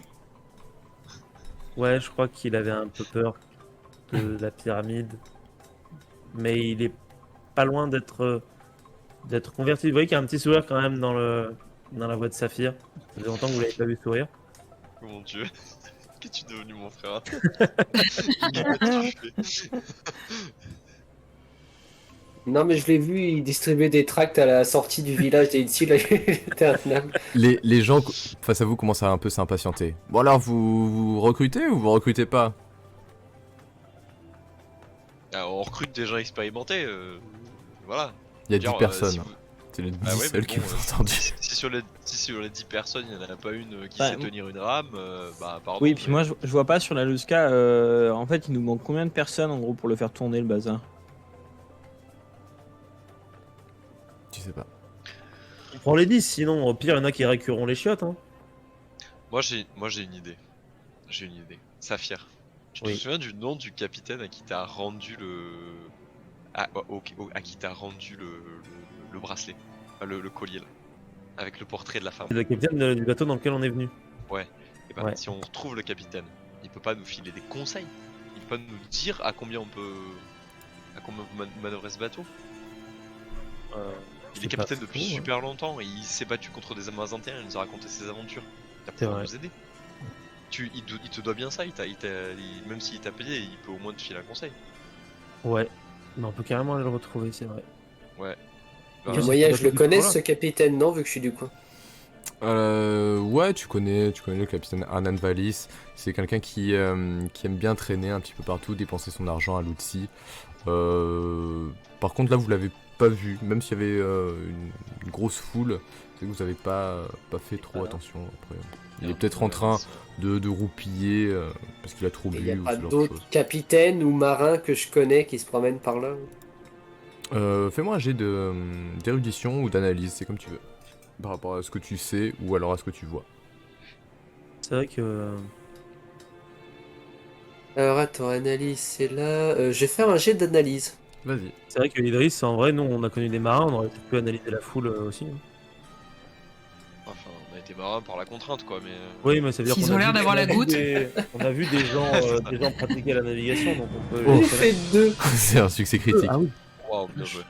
Ouais, je crois qu'il avait un peu peur de la pyramide, mais il est pas loin d'être converti. Vous voyez qu'il y a un petit sourire quand même dans la voix de Saphir. Ça fait longtemps que vous l'avez pas vu sourire. Oh mon dieu. Qu'es-tu devenu mon frère? Qu'as-tu fait? Non, mais je l'ai vu, il distribuait des tracts à la sortie du village des îles éternelles. Les gens face à vous commencent à un peu s'impatienter. Bon alors, vous recrutez ou vous recrutez pas? Ah, on recrute des gens expérimentés, voilà. Il y a 10 Genre, personnes. si hein. vous- C'est les 10 Ah ouais, mais seuls qui bon, m'ont entendu. Si sur les 10 personnes, il n'y en a pas une qui Bah, sait tenir une rame, bah pardon. Oui, puis mais- moi je vois pas sur la Lusca. En fait, il nous manque combien de personnes en gros pour le faire tourner le bazar? Tu sais pas. On prend les 10, sinon au pire, il y en a qui récureront les chiottes. Hein. Moi j'ai une idée. J'ai une idée. Saphir. Tu te Oui. souviens du nom du capitaine à qui t'as rendu le. À qui t'as rendu le bracelet, enfin, le collier là, avec le portrait de la femme. C'est le capitaine du bateau dans lequel on est venu. Et ben, Ouais. si on retrouve le capitaine, il peut pas nous filer des conseils. Il peut pas nous dire à combien on peut manœuvrer ce bateau. Il est C'est capitaine pas depuis faux, hein. super longtemps et il s'est battu contre des Amazontiens, il nous a raconté ses aventures. Il va C'est pouvoir vrai. nous aider. Il te doit bien ça, même s'il t'a payé, il peut au moins te filer un conseil. Ouais. Mais on peut carrément aller le retrouver, c'est vrai. Ouais. Il Le y a moyen, ce je le bateau connais, qui est ce capitaine, non, vu que je suis du coin. Ouais, tu connais le capitaine Hernan Valis. C'est quelqu'un qui aime bien traîner un petit peu partout, dépenser son argent à l'outil. Par contre, là, vous l'avez pas vu, même s'il y avait une grosse foule, c'est que vous avez pas fait trop attention. Après, il est peut-être en train de roupiller parce qu'il a trop Il bu n'y a ou pas ce genre de d'autres choses. capitaines ou marins que je connais qui se promènent par là. Fais-moi un jet d'érudition ou d'analyse, c'est comme tu veux. Par rapport à ce que tu sais ou alors à ce que tu vois. C'est vrai que. Alors attends, analyse, c'est là. Je vais faire un jet d'analyse. Vas-y. C'est vrai que Idriss, en vrai, nous, on a connu des marins, on aurait peut-être pu analyser la foule aussi. Hein. Enfin, on a été marin par la contrainte quoi, mais. Oui, mais ça veut dire S'ils qu'on ont a l'air vu- d'avoir on a la vu goutte. on a vu des gens pratiquer la navigation, donc on peut. Oh. les J'ai fait connaître. 2. C'est un succès critique. Ah oui. Waouh, bien joué.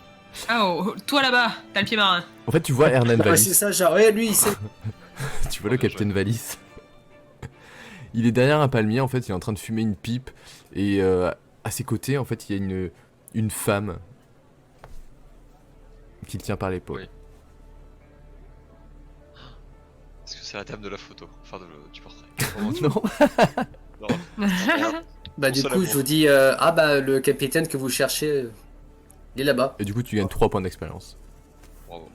Ah, oh, toi là-bas, t'as le pied marin. En fait, tu vois Hernan Ah, Valis. c'est ça, genre, ouais, lui, il sait. Tu vois le capitaine Valis. Il est derrière un palmier, en fait, il est en train de fumer une pipe. Et à ses côtés, en fait, il y a une femme qui le tient par l'épaule. Oui. Est-ce que c'est la dame de la photo? Enfin, du portrait. Comment tu- Non. Non. Merde. Bah Pour du ça, coup, l'amour. je vous dis, ah bah le capitaine que vous cherchez, il est là-bas. Et du coup, tu gagnes 3 points d'expérience. Bravo.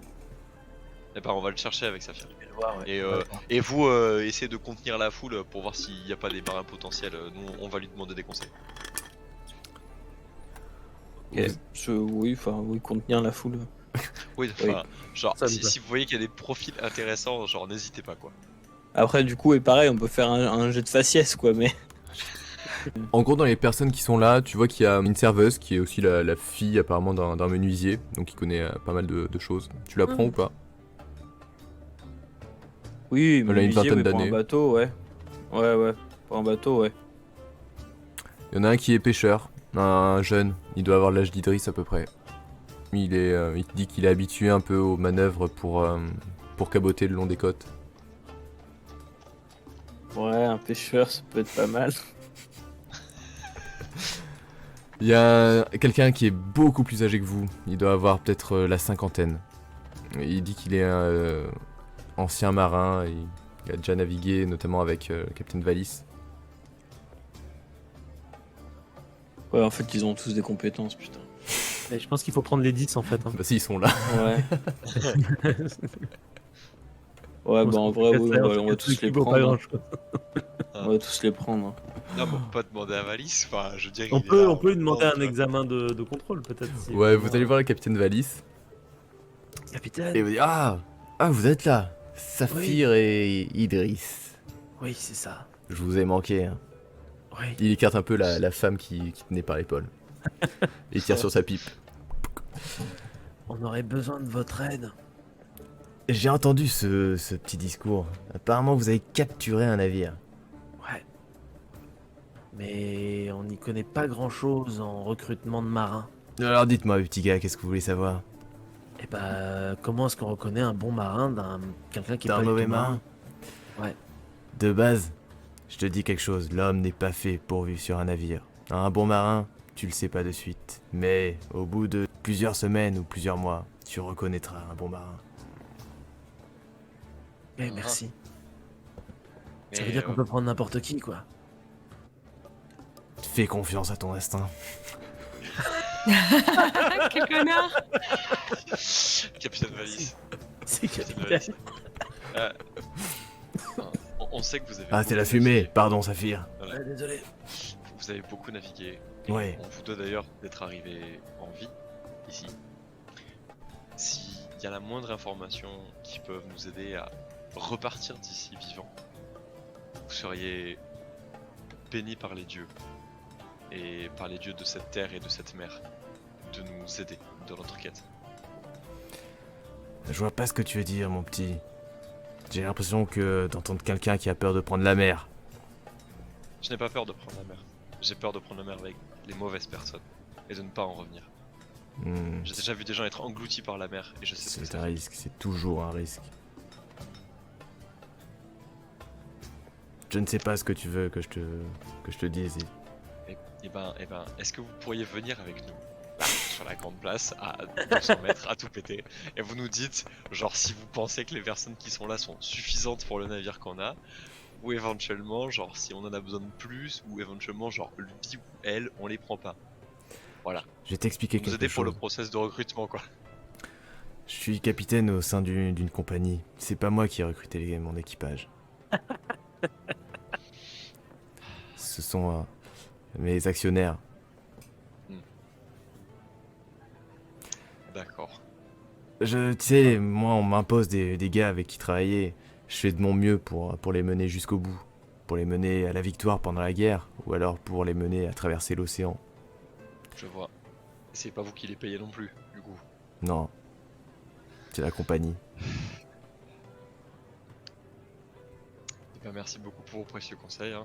Eh ben, on va le chercher avec Saphir. Je vais le voir, ouais. Et vous, essayez de contenir la foule pour voir s'il n'y a pas des marins potentiels. Nous, on va lui demander des conseils. Oui, contenir la foule. Oui, Oui. enfin, genre, Ça me si, va. si vous voyez qu'il y a des profils intéressants, genre, n'hésitez pas, quoi. Après, du coup, et pareil, on peut faire un jet de faciès, quoi, mais. En gros, dans les personnes qui sont là, tu vois qu'il y a une serveuse qui est aussi la fille apparemment d'un menuisier, donc qui connaît pas mal de choses. Tu la prends ou pas? Oui, Elle a une menuisier, vingtaine mais pour un d'années. bateau, ouais. Ouais. Pour un bateau, ouais. Il y en a un qui est pêcheur, un jeune, il doit avoir l'âge d'Idriss à peu près. Il te dit qu'il est habitué un peu aux manœuvres pour caboter le long des côtes. Ouais, un pêcheur, ça peut être pas mal. Il y a quelqu'un qui est beaucoup plus âgé que vous, il doit avoir peut-être la cinquantaine. Il dit qu'il est ancien marin, il a déjà navigué notamment avec le capitaine Valis. Ouais, en fait, ils ont tous des compétences, putain. Mais je pense qu'il faut prendre les 10 en fait. Hein. Bah si, ils sont là. Ouais. Ouais, bah en vrai, oui, on va tous les prendre. On va tous les prendre. Hein. Non, mais on peut pas demander à Valis. Enfin, je dirais. On peut lui demander un examen de contrôle peut-être. Si Ouais, vraiment- vous allez voir le capitaine Valis. Capitaine. Et vous dites ah, vous êtes là, Saphir et Idriss. Oui, c'est ça. Je vous ai manqué. Hein. Oui. Il écarte un peu la femme qui tenait par l'épaule. Et il tire sur sa pipe. On aurait besoin de votre aide. J'ai entendu ce petit discours. Apparemment, vous avez capturé un navire. Ouais. Mais on n'y connaît pas grand-chose en recrutement de marins. Alors dites-moi, petit gars, qu'est-ce que vous voulez savoir? Et bah, comment est-ce qu'on reconnaît un bon marin d'un quelqu'un qui est D'un pas du mauvais tout marin? Ouais. De base, je te dis quelque chose, l'homme n'est pas fait pour vivre sur un navire. Un bon marin, tu le sais pas de suite. Mais au bout de plusieurs semaines ou plusieurs mois, tu reconnaîtras un bon marin. Eh, merci. Ça Mais, veut dire qu'on peut prendre n'importe qui, quoi. Fais confiance à ton instinct. Quel connard. Capitaine Valis. C'est Capitaine capitaine. Valis. On sait que vous avez. Ah, c'est la beaucoup fumée, navigué. pardon, Saphir. Voilà. Ouais, désolé. Vous avez beaucoup navigué. Ouais. On vous doit d'ailleurs d'être arrivé en vie ici. S'il y a la moindre information qui peut nous aider à repartir d'ici vivant, vous seriez bénis par les dieux et par les dieux de cette terre et de cette mer de nous aider dans notre quête. Je vois pas ce que tu veux dire, mon petit. J'ai l'impression que d'entendre quelqu'un qui a peur de prendre la mer. Je n'ai pas peur de prendre la mer. J'ai peur de prendre la mer avec les mauvaises personnes et de ne pas en revenir. J'ai déjà vu des gens être engloutis par la mer et je sais ce que C'est c'est. un risque, c'est toujours un risque. Je ne sais pas ce que tu veux que je te dise. Et ben, est-ce que vous pourriez venir avec nous là, sur la grande place à 200 mètres à tout péter et vous nous dites genre si vous pensez que les personnes qui sont là sont suffisantes pour le navire qu'on a ou éventuellement genre si on en a besoin de plus ou éventuellement genre lui ou elle on les prend pas. Voilà. Je vais t'expliquer Vous quelque aider pour le chose. process de recrutement quoi. Je suis capitaine au sein d'une compagnie. C'est pas moi qui ai recruté mon équipage. Ce sont mes actionnaires. D'accord. Tu sais, moi on m'impose des gars avec qui travailler. Je fais de mon mieux pour les mener jusqu'au bout. Pour les mener à la victoire pendant la guerre. Ou alors pour les mener à traverser l'océan. Je vois. Et c'est pas vous qui les payez non plus du coup. Non. C'est la compagnie. Et ben merci beaucoup pour vos précieux conseils. Hein.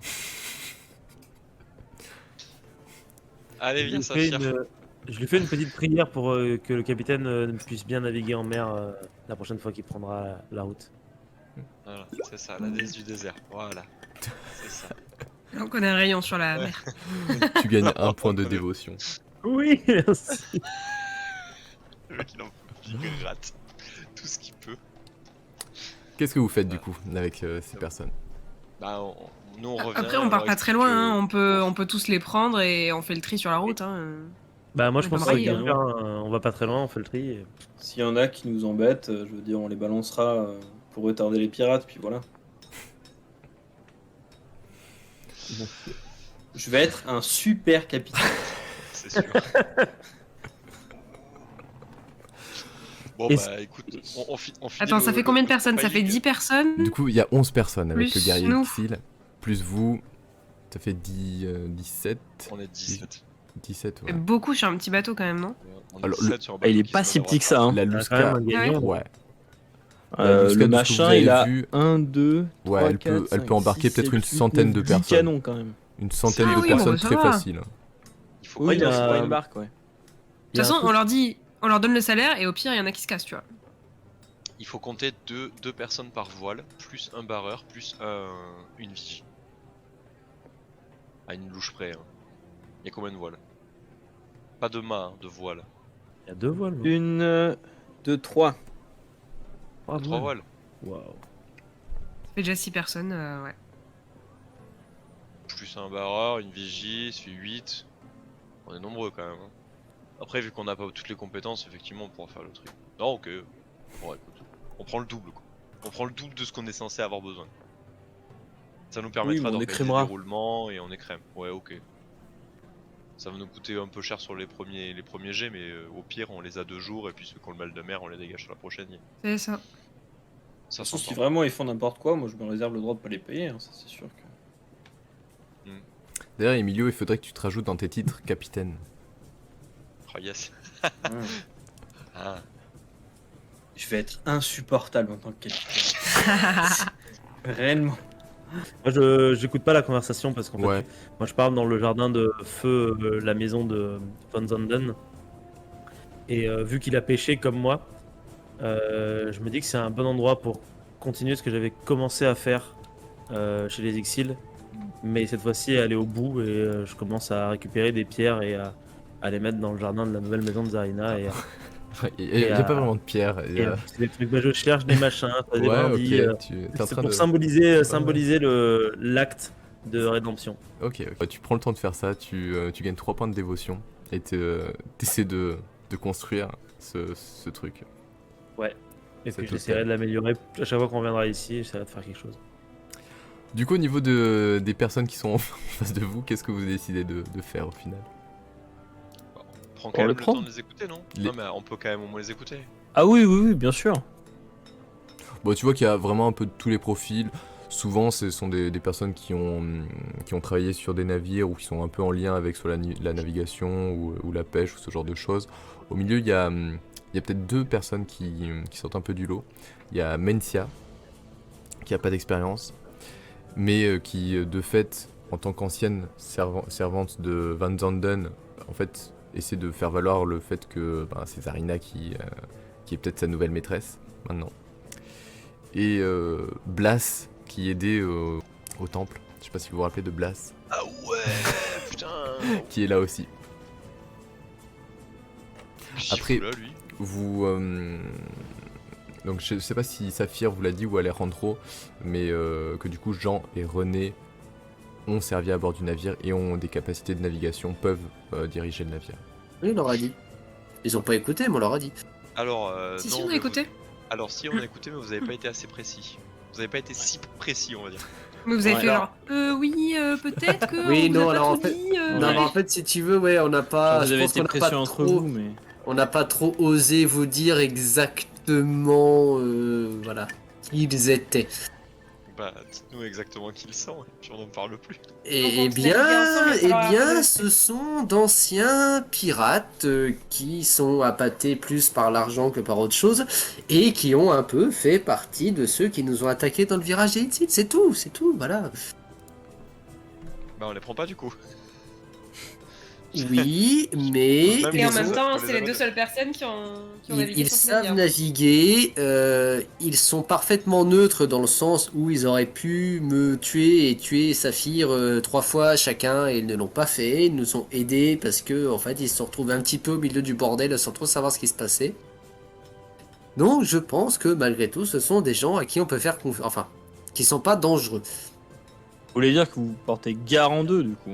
Allez viens Saphir. Je lui fais une petite prière pour que le capitaine puisse bien naviguer en mer la prochaine fois qu'il prendra la route. Voilà, c'est ça, la déesse du désert. Voilà. C'est ça. Donc on a un rayon sur la Ouais. mer. Tu gagnes un point de dévotion. Oui, merci. Le mec il en il gratte tout ce qu'il peut. Qu'est-ce que vous faites du coup avec ces personnes? Bah, nous on revient. Après, on part leur pas très explique loin, que- hein. On peut tous les prendre et on fait le tri sur la route. Hein. Bah moi je On pense va qu'on marier, on va pas très loin, on fait le tri. Et... S'il y en a qui nous embêtent, je veux dire, on les balancera pour retarder les pirates, puis voilà. Bon. Je vais être un super capitaine. C'est sûr. Bon Et bah écoute, on finit Attends, ça fait combien de personnes? Ça fait 10 personnes. Du coup, il y a 11 personnes avec Plus le guerrier nous. Exil, plus vous, ça fait 17. On est 17. 17, C'est ouais. beaucoup sur un petit bateau quand même, non? On est Alors, 17 sur un Ah, bateau il est qui pas se si manœuvre petit que ça. Hein. La Ah, quand Lusca, même un gagnon. ouais. La Lusca, Le de ce que machin, vous avez il a vu, 1, 2, 3, Ouais, elle 4, peut- elle 5, peut embarquer 6, peut-être 7, une 8, centaine 9, de 10 personnes. canons quand même. une centaine Ah de oui, personnes bon, ça très va. facile. Il faut Oui, il y non, a- c'est pas une barque, ouais. De toute façon, on leur donne le salaire et au pire, il y en a qui se cassent, tu vois. Il faut compter deux personnes par voile, plus un barreur, plus une vigie. À une louche près. Hein. Il y a combien de voiles? Pas de mât, hein, de voile. Il y a 2 voiles. 1, 2, 3. 3 voiles. Waouh. Ça fait déjà 6 personnes, ouais. Plus un barreur, une vigie, ça fait 8. On est nombreux quand même. Hein. Après, vu qu'on n'a pas toutes les compétences, effectivement, on pourra faire le truc. Non, ok. Bon, écoute. On prend le double, quoi. On prend le double de ce qu'on est censé avoir besoin. Ça nous permettra mais on d'organiser écrémera. des roulements et on écrème. Ouais, ok. Ça va nous coûter un peu cher sur les premiers jets, mais au pire, on les a 2 jours et puis ceux qui ont le mal de mer, on les dégage sur la prochaine. C'est ça. Ça Sauf si s'entend. vraiment ils font n'importe quoi, moi je me réserve le droit de pas les payer, hein, ça c'est sûr que. D'ailleurs, Emilio, il faudrait que tu te rajoutes dans tes titres capitaine. Oh yes. Ouais. Ah. Je vais être insupportable en tant que capitaine. Réellement. Moi j'écoute pas la conversation parce qu'en fait, Ouais, moi je pars dans le jardin de feu, la maison de Van Zanden. Et vu qu'il a pêché comme moi, je me dis que c'est un bon endroit pour continuer ce que j'avais commencé à faire chez les Exils. Mais cette fois-ci aller au bout et je commence à récupérer des pierres et à les mettre dans le jardin de la nouvelle maison de Zarina. Et, il y a pas vraiment de pierre. c'est des trucs, bah, je cherche des machins, des Ouais, brindilles, ok, tu es en c'est train pour de... symboliser l'acte de rédemption. Ok, tu prends le temps de faire ça, tu gagnes 3 points de dévotion et t'essaies de construire ce truc. Et Ça puis te j'essaierai plaît. de l'améliorer à chaque fois qu'on viendra ici, j'essaierai de faire quelque chose. Du coup, au niveau des personnes qui sont en face de vous, qu'est-ce que vous décidez de faire au final? Prends On quand même les le prend. temps de les écouter, non? Les- Non, mais on peut quand même au moins les écouter. Ah oui, oui, oui, bien sûr. Bon, tu vois qu'il y a vraiment un peu de tous les profils. Souvent, ce sont des personnes qui ont travaillé sur des navires ou qui sont un peu en lien avec soit la navigation ou la pêche ou ce genre de choses. Au milieu, il y a peut-être 2 personnes qui sortent un peu du lot. Il y a Mencia, qui a pas d'expérience, mais qui, de fait, en tant qu'ancienne servante de Van Zanden, en fait, essaie de faire valoir le fait que c'est Zarina qui est peut-être sa nouvelle maîtresse, maintenant. Et Blas, qui aidait au temple. Je sais pas si vous vous rappelez de Blas, Ah ouais, putain. qui est là aussi. Après- Là, lui. Vous... donc je sais pas si Saphir vous l'a dit ou Alejandro, mais que du coup Jean et René ont servi à bord du navire et ont des capacités de navigation, peuvent diriger le navire. Oui, on leur a dit. Ils ont pas écouté, mais on leur a dit. Alors, Si, non, si, on a mais écouté. Alors, si on a écouté, mais vous avez pas été assez précis. Vous avez pas été si précis, on va dire. Mais vous avez Ouais, fait alors- genre, oui, peut-être que. Oui, on vous a non, pas alors, en tout fait- dit, Non, mais en fait, si tu veux, ouais, on n'a pas. vous je avez pense été qu'on n'a pas précieux entre trop- vous, mais. On n'a pas trop osé vous dire exactement, voilà, qui ils étaient. Bah, dites-nous exactement qui ils sont, et puis on n'en parle plus. Et On continue à naviguer ensemble, il va falloir la ce sont d'anciens pirates qui sont appâtés plus par l'argent que par autre chose et qui ont un peu fait partie de ceux qui nous ont attaqués dans le virage des Hitsites. C'est tout, voilà. Bah, on les prend pas du coup. Oui, mais Même Et les en même autres, temps, les c'est les aveux. deux seules personnes qui ont navigué ils sur ce savent navire. naviguer, ils sont parfaitement neutres dans le sens où ils auraient pu me tuer et tuer Saphir 3 fois chacun et ils ne l'ont pas fait. Ils nous ont aidés parce que en fait ils se sont retrouvés un petit peu au milieu du bordel sans trop savoir ce qui se passait. Donc je pense que malgré tout, ce sont des gens à qui on peut faire confiance, enfin, qui sont pas dangereux. Vous voulez dire que vous portez garant d'eux, du coup?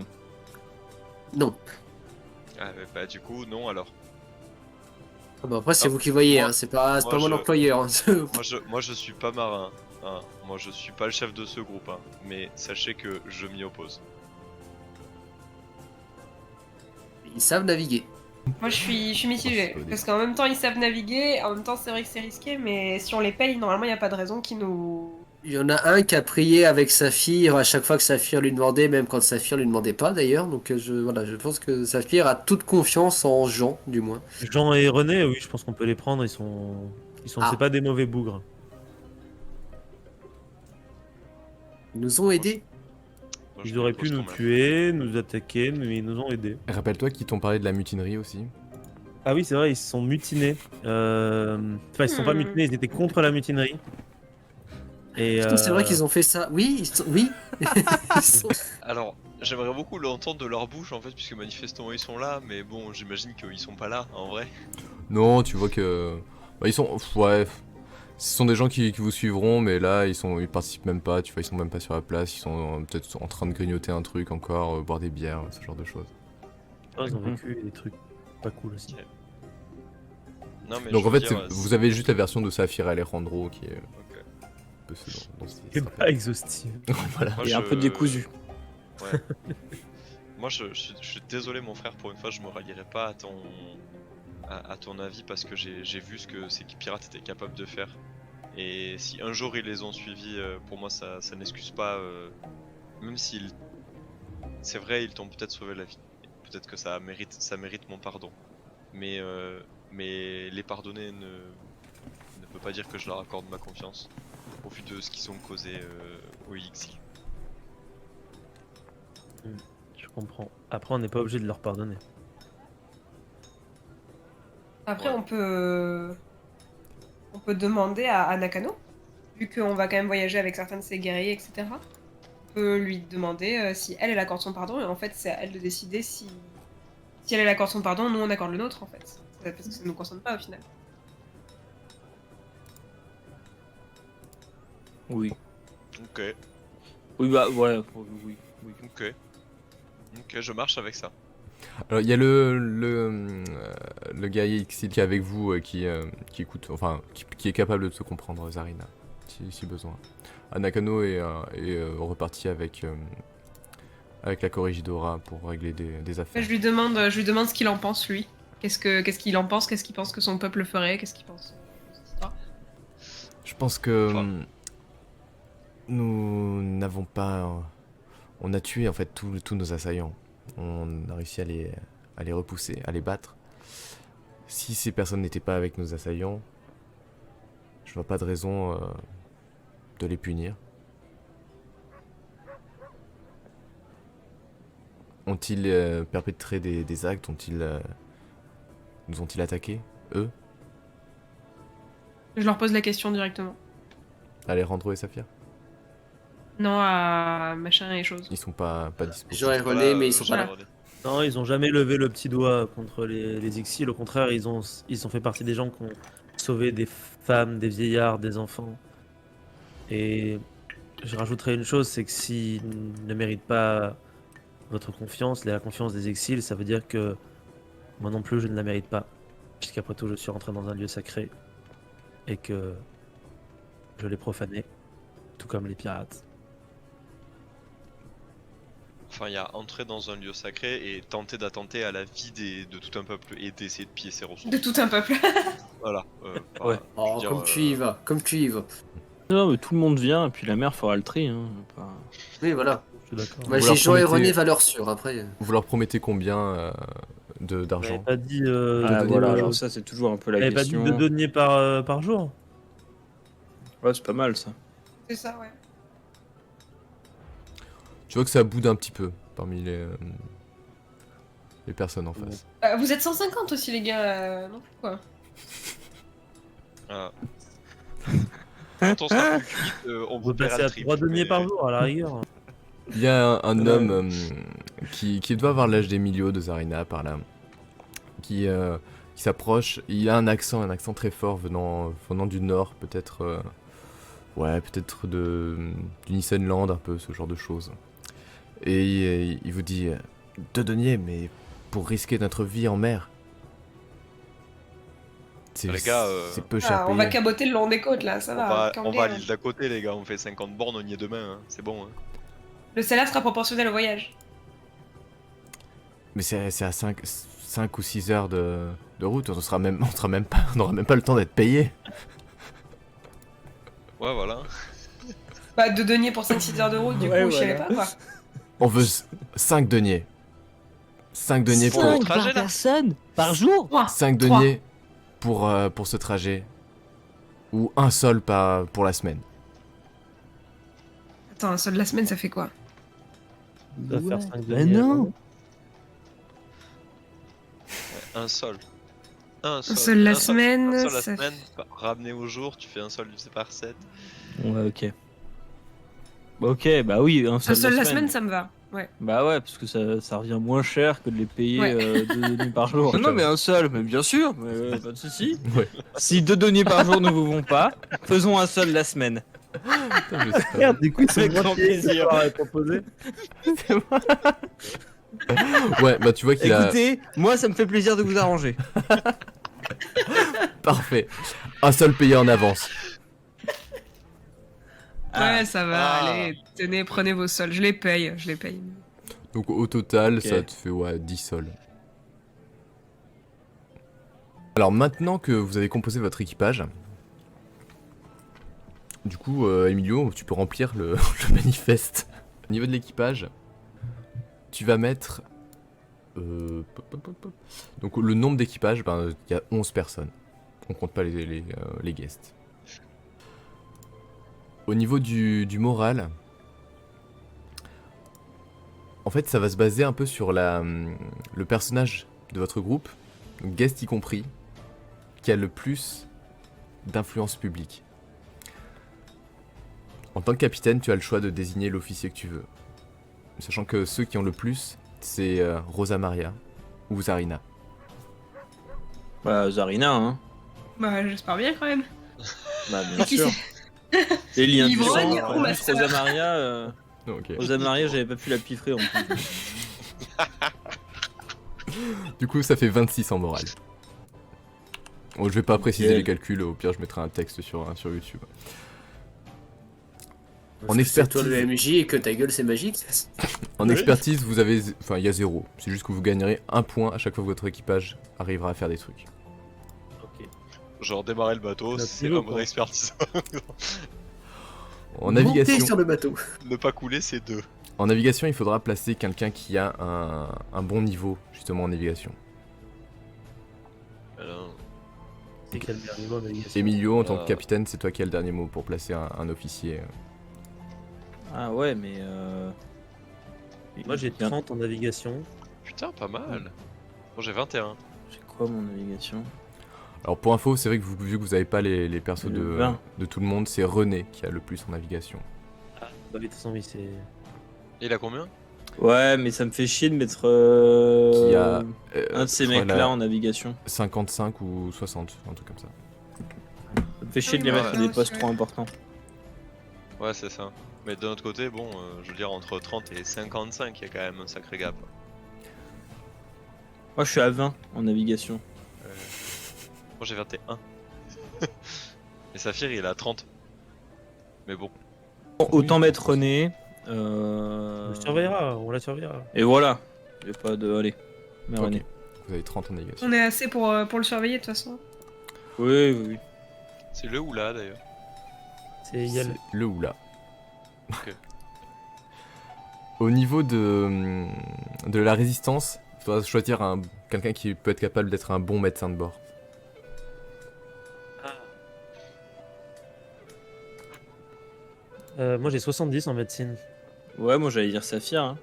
Non. Ah, mais bah, du coup, non alors. Ah bah après c'est Ah, vous qui voyez, moi- hein, c'est pas moi, mon je- employeur. Hein. Moi, je suis pas marin. Hein. Moi, je suis pas le chef de ce groupe. Hein. Mais sachez que je m'y oppose. Ils savent naviguer. Moi, je suis mitigée. Parce qu'en même temps, ils savent naviguer. En même temps, c'est vrai que c'est risqué. Mais si on les paye, normalement, il n'y a pas de raison qu'ils nous. Il y en a un qui a prié avec Saphir à chaque fois que Saphir lui demandait, même quand Saphir lui demandait pas d'ailleurs. Donc voilà, je pense que Saphir a toute confiance en Jean, du moins. Jean et René, oui, je pense qu'on peut les prendre. Ah. C'est pas des mauvais bougres. Ils nous ont aidés. Moi, je Ils m'y auraient oppose pu nous quand même. tuer, nous attaquer, mais ils nous ont aidés. Rappelle-toi qu'ils t'ont parlé de la mutinerie aussi. Ah oui, c'est vrai, ils se sont mutinés. Enfin, ils se sont pas mutinés, ils étaient contre la mutinerie. Et Putain, c'est vrai qu'ils ont fait ça. Oui, oui. Ils sont- Alors, j'aimerais beaucoup l'entendre de leur bouche en fait, puisque manifestement ils sont là. Mais bon, j'imagine qu'ils sont pas là en vrai. Non, tu vois que. Bah, ils sont. Ouais. Ce sont des gens qui vous suivront, mais là, ils participent même pas, tu vois, ils sont même pas sur la place, ils sont peut-être en train de grignoter un truc encore, boire des bières, ce genre de choses. ils ont vécu des trucs pas cool aussi. Non, mais Donc je en veux fait, dire, vous avez juste la version de Saphir et Alejandro qui est Ok. un peu ce dans ce C'est pas exhaustif. Voilà. Moi, Et un peu décousu. Ouais. Moi, je suis désolé, mon frère, pour une fois, je me rallierai pas à ton avis parce que j'ai vu ce que ces pirates étaient capables de faire. Et si un jour ils les ont suivis, pour moi, ça n'excuse pas. Même s'ils. C'est vrai, ils t'ont peut-être sauvé la vie. Peut-être que ça mérite mon pardon. Mais les pardonner ne peut pas dire que je leur accorde ma confiance au vu de ce qu'ils ont causé au IXI. Je comprends. Après, on n'est pas obligé de leur pardonner. Après, Ouais. on peut demander à Nakano, vu qu'on va quand même voyager avec certains de ses guerriers, etc. On peut lui demander si elle accorde son pardon, et en fait, c'est à elle de décider si elle accorde son pardon, nous on accorde le nôtre, en fait. Parce que ça nous concerne pas au final. Oui. Ok, Oui, bah, voilà. Oui. ok. Ok, je marche avec ça. Alors il y a le guerrier Xil qui est avec vous, qui écoute, enfin, qui est capable de te comprendre, Zarina, si besoin. Nakano est reparti avec la Corregidora pour régler des affaires. Je lui demande ce qu'il en pense, lui. Qu'est-ce qu'il en pense, qu'est-ce qu'il pense que son peuple ferait, qu'est-ce qu'il pense de cette histoire. Je pense que Enfin. nous n'avons pas. On a tué en fait tous nos assaillants. On a réussi à les repousser, à les battre. Si ces personnes n'étaient pas avec nos assaillants, je vois pas de raison de les punir. Ont-ils perpétré des actes? Nous ont-ils attaqués, eux? Je leur pose la question directement. Alejandro et Saphir? Non à machin et choses. Ils sont pas dispo. Jean et Voilà, René, mais ils sont pas Jean et là. René. Non, ils ont jamais levé le petit doigt contre les Ixil. Au contraire, ils ont fait partie des gens qui ont sauvé des femmes, des vieillards, des enfants. Et je rajouterais une chose, c'est que s'ils ne méritent pas votre confiance, la confiance des Exils, ça veut dire que moi non plus, je ne la mérite pas. Puisqu'après tout, je suis rentré dans un lieu sacré et que je l'ai profané, tout comme les pirates. Enfin, il y a entrer dans un lieu sacré et tenter d'attenter à la vie de tout un peuple et d'essayer de piller ses ressources. De tout un peuple. Voilà. Ouais. Oh, je veux dire, comme tu y vas, comme tu y vas. Non, mais tout le monde vient, et puis la mère fera le tri. Hein. Pas- Oui, voilà. Je suis d'accord. Bah, Vous j'ai leur Jean et promettez- René valeur sûre après. Vous leur promettez combien Vous n'avez d'argent? pas dit, Ah, voilà, vous alors ça, c'est toujours un peu la n'avez pas dit question. 2 deniers par jour? Ouais, c'est pas mal ça. C'est ça, ouais. Tu vois que ça boude un petit peu parmi les personnes en face. Vous êtes 150 aussi, les gars, non plus quoi. Ah. Quand on sera plus cuite, on On vous peut paiera passer le à triple. 3 deniers mais- par jour à la rigueur. Il y a un homme qui doit avoir l'âge d'Emilio, de Zarina, par là, qui s'approche. Il a un accent très fort venant du nord, peut-être peut-être du Nissenland, un peu ce genre de choses. Et il vous dit 2 deniers, mais pour risquer notre vie en mer. Les gars, c'est peu cher On va payé. caboter le long des côtes là, ça On va. va à Cambrien. l'île d'à côté, les gars. On fait 50 bornes, on y est demain. Hein. C'est bon. Hein. Le salaire sera proportionnel au voyage. Mais c'est à 5 ou 6 heures de route, on n'aura même pas le temps d'être payé. Ouais, voilà. Bah, 2 deniers pour 5-6 heures de route, du Ouais, coup, je savais voilà. pas quoi. On veut 5 deniers. 5 deniers Pour pour... le trajet, là. personne par jour. 5 deniers pour ce trajet. Ou un seul pour la semaine. Attends, un seul de la semaine, ça fait quoi? Ça va faire 5 Bah deniers. non. Un sol. Un seul la semaine, Un sol la ça semaine, ramené au jour, tu fais un sol divisé par 7. Ouais, ok. Bah, ok, bah oui, un Un seul, seul la semaine, ça me va. Ouais. Bah ouais, parce que ça revient moins cher que de les payer Ouais. 2 deniers par jour. Non, mais un seul, mais bien sûr, mais, pas de soucis. Ouais. Si 2 deniers par jour ne vous vont pas, faisons un seul la semaine. Putain, je sais pas. Merde, du coup, c'est Avec moi grand qui ai plaisir. proposé. Ouais, bah tu vois qu'il a... Écoutez, moi ça me fait plaisir de vous arranger. Parfait. Un seul payé en avance. Ouais, ça va, Ah. allez, tenez, prenez vos sols. Je les paye. Donc au total, Ok. ça te fait 10 sols. Alors maintenant que vous avez composé votre équipage, du coup, Emilio, tu peux remplir le, le manifeste. Au niveau de l'équipage, tu vas mettre... Donc le nombre d'équipages, il y a 11 personnes. On compte pas les guests. Au niveau du moral, en fait ça va se baser un peu sur le personnage de votre groupe, donc guest y compris, qui a le plus d'influence publique. En tant que capitaine, tu as le choix de désigner l'officier que tu veux. Sachant que ceux qui ont le plus, c'est Rosa Maria ou Zarina. Bah, Zarina, hein. Bah, j'espère bien quand même. Bah, bien Qui sûr. c'est Les liens du Ivrogne sang. ou ma Juste Rosa Maria, Ok. Rosa Maria, j'avais pas pu la piffrer en plus. Du coup, ça fait 26 en morale. Bon, je vais pas préciser Nickel. les calculs, au pire je mettrai un texte sur YouTube. En Parce que c'est expertise, toi le MJ et que ta gueule c'est magique. en Oui. expertise, vous avez, enfin, il y a 0. C'est juste que vous gagnerez 1 point à chaque fois que votre équipage arrivera à faire des trucs. Ok. Genre démarrer le bateau, Notre c'est niveau, un mode quoi. expertise. En Montez navigation, sur le bateau. Ne pas couler, c'est 2. en navigation, il faudra placer quelqu'un qui a un bon niveau justement en navigation. Alors, C'est quel dernier mot, navigation? Emilio, en tant que Euh. capitaine, c'est toi qui as le dernier mot pour placer un officier. Ah ouais, mais Moi j'ai 30 en navigation. putain, pas mal. Moi j'ai 21. J'ai quoi mon navigation? Alors pour info, c'est vrai que vu que vous avez pas les persos Le de 20. tout le monde, c'est René qui a le plus en navigation. Bah de toute façon oui c'est... Et il a combien? Ouais, mais ça me fait chier de mettre Qui a un de ces je crois mecs-là en navigation. 55 ou 60, un truc comme ça. Ça me fait chier de les Ouais. mettre à des postes trop importants. Ouais, c'est ça. Mais d'un autre côté, bon, je veux dire, entre 30 et 55, il y a quand même un sacré gap. Moi, je suis à 20 en navigation. Moi j'ai 21. Et Saphir, il a 30. Mais bon. Bon, autant mettre René. On le surveillera, on la surveillera. Et voilà. J'ai pas de. Allez. Mais Ok. René. Vous avez 30 en navigation. On est assez pour le surveiller de toute façon. Oui, oui, oui. C'est le ou là d'ailleurs. C'est Yel. C'est le ou là. Ok. Au niveau de la résistance, il faudra choisir quelqu'un qui peut être capable d'être un bon médecin de bord. Moi j'ai 70 en médecine. Ouais, moi j'allais dire Saphir. Hein.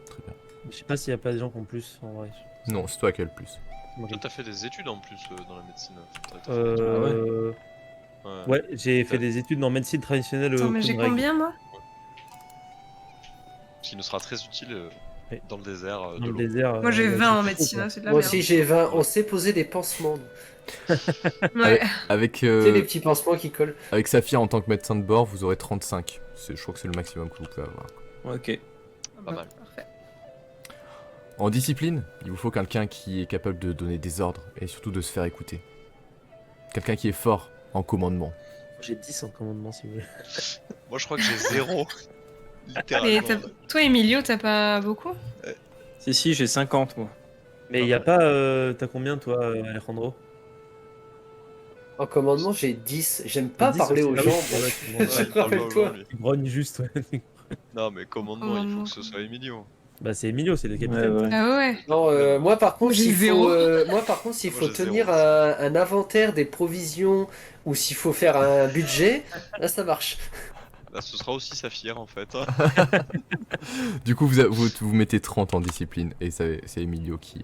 Très bien. Je sais pas s'il y a pas des gens qui ont plus en vrai. Non, c'est toi qui as le plus. Ok. Toi, t'as fait des études en plus dans la médecine. T'as fait- Euh... Ouais. Ouais, j'ai fait des études en médecine traditionnelle. Attends, mais j'ai Copenhague. combien, moi? Qui nous sera très utile Oui. dans le désert Dans de le l'eau. désert. Moi, j'ai il y a 20 en du médecine, fou, hein, c'est de la Moi merde. aussi j'ai 20, on sait poser des pansements. Ouais. Avec, Tu sais, les petits pansements qui collent. avec Saphir en tant que médecin de bord, vous aurez 35. Je crois que c'est le maximum que vous pouvez avoir. Ok. Pas mal. Parfait. En discipline, il vous faut quelqu'un qui est capable de donner des ordres et surtout de se faire écouter. Quelqu'un qui est fort en commandement. J'ai 10 en commandement si vous voulez. Moi, je crois que j'ai 0. Et Littéralement. toi, Emilio, t'as pas beaucoup? Si, j'ai 50 moi. Mais il y a pas. T'as combien toi, Alejandro? En commandement, j'ai 10. J'aime pas 10 parler aux aussi. gens. Ah oui, moi. c'est vrai, Ouais, il parle pas Rappelle-toi. aux gens, lui. Tu grognes juste, ouais. Non, mais commandement, il faut que ce soit Emilio. Bah, c'est Emilio, c'est le capitaine. Ouais, ouais. Ah ouais. Non, moi par contre, J'ai s'il zéro. faut, moi par contre, s'il Moi, faut j'ai tenir zéro. un inventaire des provisions ou s'il faut faire un budget, là ça marche. Bah, ce sera aussi Saphir en fait. Du coup, vous mettez 30 en discipline et c'est Emilio qui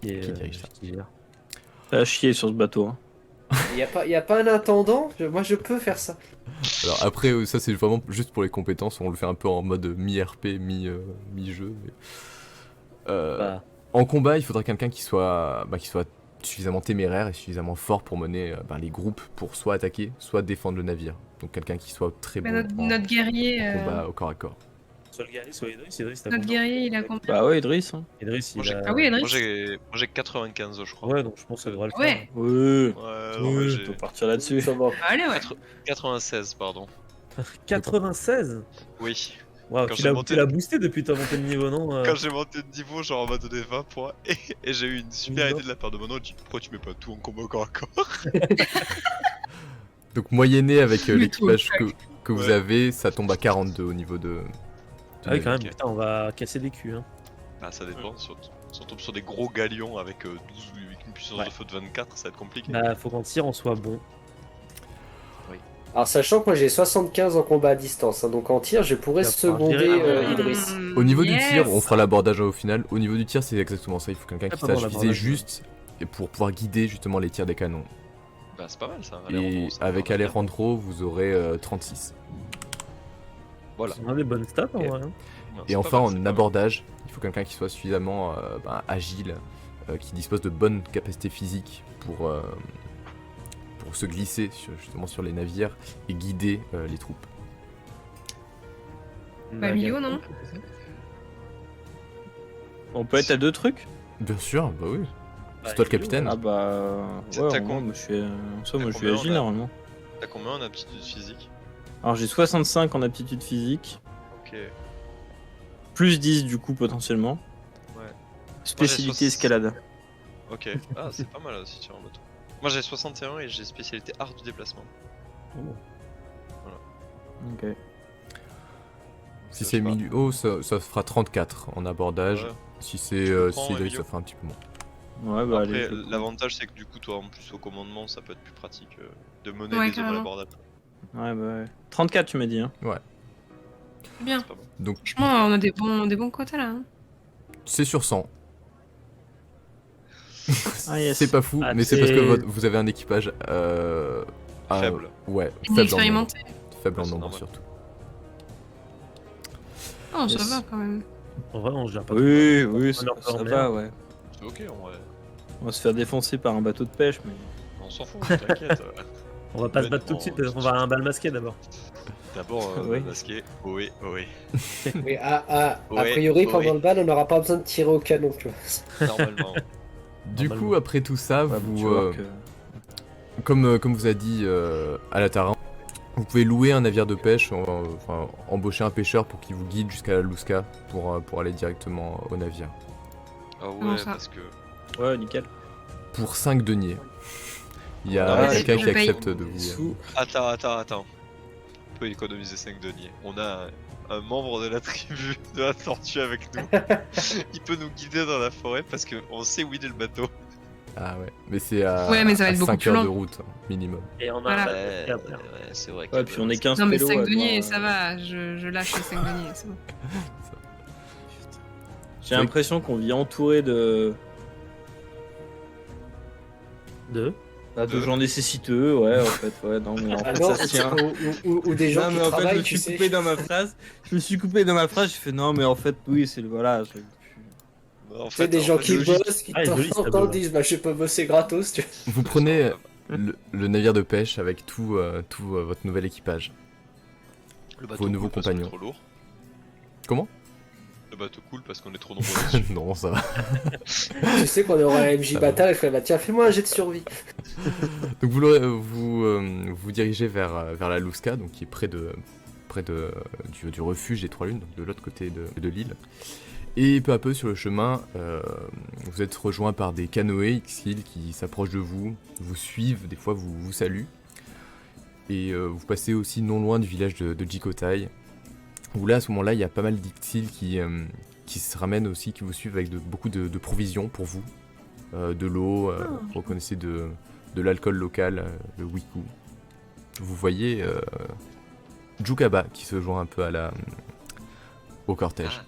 Et, Qui dirige ça. qui gère. Ça a chier sur ce bateau. Hein. Y a pas un intendant? Moi je peux faire ça. Alors après, ça c'est vraiment juste pour les compétences, on le fait un peu en mode mi-RP, mi-jeu. Bah, En combat, il faudra quelqu'un qui soit suffisamment téméraire et suffisamment fort pour mener les groupes pour soit attaquer, soit défendre le navire. Donc quelqu'un qui soit très Bah, bon notre guerrier, en combat au corps à corps. soit le guerrier, soit Idriss. Idriss, t'as notre combien? guerrier, il a combien? Bah ouais, Idriss. Hein. Idriss, Moi, il j'ai- a. Ah oui, Moi Idriss. j'ai 95 je crois. Ouais, donc je pense que ça devrait le Ouais. faire. Ouais. Ouais, non, mais Ouais, j'ai on peut partir là-dessus. Ça va. Bah, allez, ouais. 96 pardon. 96. Oui. Waouh, Quand tu j'ai l'as monté- boosté depuis ta montée de niveau, non Quand j'ai monté de niveau, genre on m'a donné 20 points et j'ai eu une super Niveau. idée de la part de Mono. Dit pourquoi tu mets pas tout en combat au corps à corps? Donc moyenné avec Mais l'équipage tout, que vous Ouais. avez, ça tombe à 42 au niveau de... Ah oui, quand même, Ok. putain, on va casser des culs. Hein. Bah ça dépend. Si on tombe sur des gros galions avec 12 avec une puissance Ouais. de feu de 24, ça va être compliqué. Bah, faut qu'en tir on soit bon. Alors sachant que moi j'ai 75 en combat à distance, hein, donc en tir je pourrais Tu vas pouvoir seconder gérer. Idriss. Au niveau du Yes. tir, on fera l'abordage au final. Au niveau du tir, c'est exactement ça. Il faut quelqu'un Ah, qui pardon, sache viser l'abordage, juste et pour pouvoir guider justement les tirs des canons. Bah c'est pas mal ça. Et Alejandro, ça avec va bien. Alejandro, vous aurez 36. Voilà. On a des bonnes stats en Et- vrai. Hein. Non, Et c'est pas enfin, mal, c'est en pas mal. abordage, il faut quelqu'un qui soit suffisamment agile, qui dispose de bonnes capacités physiques pour se glisser justement sur les navires et guider les troupes. Bah, Emilio, non? On peut être à deux trucs? Bien sûr, bah oui. Bah, C'est toi le Emilio, capitaine. Ah bah. T'as Ouais, combien moi, je suis, ça, moi, je suis combien, agile là normalement. T'as combien en aptitude physique? Alors j'ai 65 en aptitude physique, Ok. plus 10 du coup potentiellement. Ouais. Spécialité Moi, j'ai escalade. Ok. Ah c'est pas mal aussi sur un bateau. Moi j'ai 61 et j'ai spécialité art du déplacement. Ok. Si Je c'est sais pas. Emilio, ça fera 34 en abordage. Ouais. Si c'est prends, Idriss, Emilio. ça fera un petit peu moins. Ouais, bah Après, allez. je le prends. l'avantage c'est que du coup, toi en plus au commandement, ça peut être plus pratique de mener Ouais, les hommes à carrément. l'abordage. Ouais, bah ouais. 34, tu m'as dit, hein. C'est bien. C'est pas bon. Donc Franchement, on a des bons quotas là. Hein. c'est sur 100. Ah, yes. C'est pas fou, Ah, mais c'est parce que c'est- vous avez un équipage Faible. Ouais, faible en nombre. Inexpérimenté. Faible en Ouais, c'est nombre normal. surtout. Oh, ça Yes. va quand même. En vrai, on se gère pas. Oui, oui, On leur ça fait en va, ouais. C'est ok en vrai. On va se faire défoncer par un bateau de pêche, mais. On s'en fout, t'inquiète. On va pas se Ouais, battre tout de non, suite, tout on de va à suite. un bal masqué d'abord. D'abord, Oui. masqué. Oui, oui. Oui, a Ouais, priori pendant ouais. le bal on n'aura pas besoin de tirer au canon, tu vois. Normalement. Du Normalement. coup, après tout ça, Ouais, vous, tu vois que... comme vous a dit Alatarin, vous pouvez louer un navire de pêche, enfin embaucher un pêcheur pour qu'il vous guide jusqu'à la Lusca pour aller directement au navire. Ah Comment ouais, ça parce que. Ouais, nickel. Pour 5 deniers. Il y a Ah, quelqu'un je qui paye. accepte de vous. Sous. Attends. On peut économiser 5 deniers. On a un membre de la tribu de la tortue avec nous. Il peut nous guider dans la forêt parce qu'on sait où il est le bateau. Ah ouais, mais c'est à, Ouais, mais ça va à être beaucoup 5 plus heures de long. route minimum. Et on a Voilà. un bal masqué après. Ouais, c'est vrai. Ouais, puis on est 15 Non, mais pélos 5 à deniers, devoir, ça va. Je lâche les 5 deniers, c'est bon. J'ai l'impression qu'on vit entouré de gens nécessiteux, ouais, en fait, ouais, non, mais en Ah fait, non, ça se tient. ou des gens Non, qui mais en fait, je travaillent, me tu suis sais. coupé dans ma phrase. Je me suis coupé dans ma phrase, j'ai fait non, mais en fait, oui, c'est le. Voilà. En Tu sais, des gens qui c'est logique. bossent, qui Ah, de joli, temps en ce temps tableau. disent bah je peux bosser gratos, tu vois. Vous prenez le navire de pêche avec tout votre nouvel équipage. Le Vos bateau nouveaux coule parce qu'on est compagnons. trop lourd. Comment? Le bateau coule parce qu'on est trop nombreux dessus. Non, ça va. Tu sais qu'on aurait un MJ Ça va. bâtard, il ferait bah tiens, fais-moi un jet de survie. Donc vous dirigez vers la Lusca, donc qui est près du refuge des Trois Lunes, donc de l'autre côté de l'île. Et peu à peu sur le chemin, vous êtes rejoint par des canoës X-Hill qui s'approchent de vous suivent, des fois vous saluent. Et vous passez aussi non loin du village de Jikotai, où là à ce moment-là il y a pas mal d'Ix-Hill qui se ramènent aussi, qui vous suivent avec beaucoup de provisions pour vous. De l'eau, vous reconnaissez de l'alcool local, le wiku. Vous voyez Jukaba qui se joint un peu au cortège.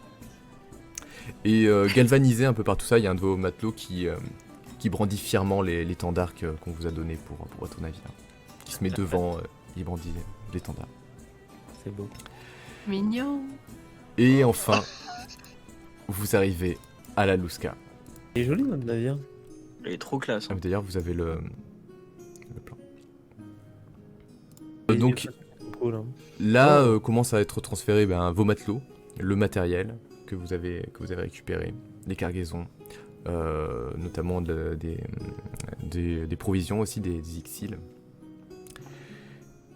Et galvanisé un peu par tout ça, il y a un de vos matelots qui brandit fièrement l'étendard qu'on vous a donné pour votre navire. Qui se met devant, il brandit l'étendard. C'est beau. Mignon. Et enfin, vous arrivez à la Lusca. Il est joli notre navire. Il est trop classe. Ah, hein. mais d'ailleurs, vous avez le plan. Il est Donc cool, hein. là, commencent à être transférés vos matelots, le matériel que vous avez récupéré, les cargaisons, notamment des provisions aussi, des X-Hill.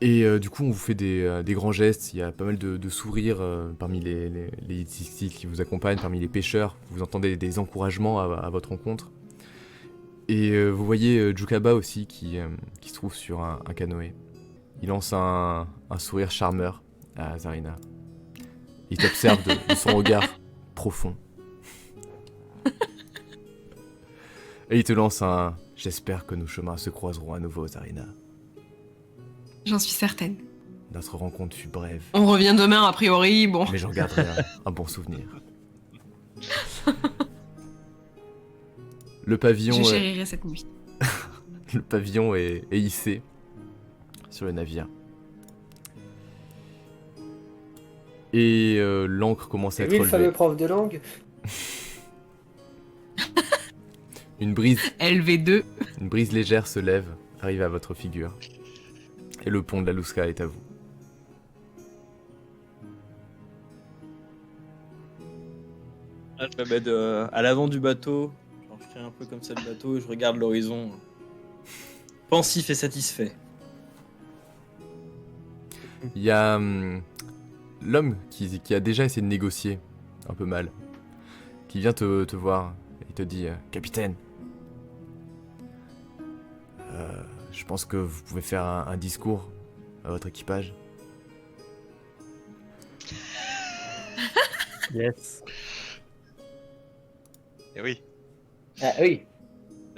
Et du coup, on vous fait des grands gestes, il y a pas mal de sourires parmi les X-Hill qui vous accompagnent, parmi les pêcheurs, vous entendez des encouragements à votre rencontre. Et vous voyez Jukaba aussi qui se trouve sur un canoë. Il lance un sourire charmeur à Zarina. Il t'observe de son regard profond. Et il te lance un « J'espère que nos chemins se croiseront à nouveau, Zarina. J'en suis certaine. Notre rencontre fut brève, On revient demain, a priori, bon. mais j'en garderai un bon souvenir. » Le pavillon, Je chérirai cette nuit. le pavillon est hissé sur le navire. Et l'ancre commence à Et être lui, le fameux relevée. prof de langue. Une brise LV2. légère se lève, arrive à votre figure. Et le pont de la Lusca est à vous. Là, je me mets à l'avant du bateau. Genre, je tiens un peu comme ça le bateau et je regarde l'horizon. Pensif et satisfait. Il y a l'homme qui a déjà essayé de négocier, un peu mal, qui vient te voir et te dit Capitaine, je pense que vous pouvez faire un discours à votre équipage. Yes. Eh oui, Ah oui.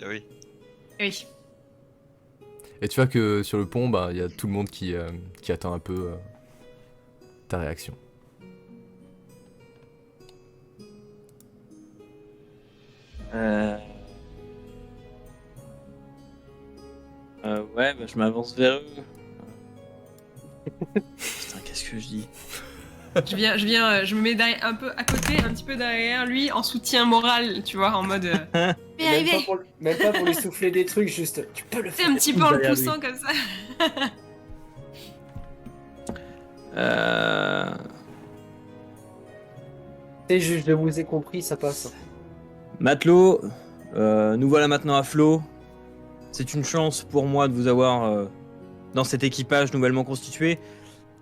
eh oui. Oui. Et tu vois que sur le pont, il y a tout le monde qui attend un peu ta réaction. Ouais, bah, je m'avance vers eux. Putain, qu'est-ce que je dis? Je me mets un peu à côté, un petit peu derrière lui, en soutien moral, tu vois, en mode. Mais Même pas, arrivez. même pas pour lui souffler des trucs, juste tu peux le C'est faire. un petit peu en le Derrière lui. poussant comme ça. C'est juste, je vous ai compris, ça passe. Matelot, nous voilà maintenant à flot. C'est une chance pour moi de vous avoir dans cet équipage nouvellement constitué.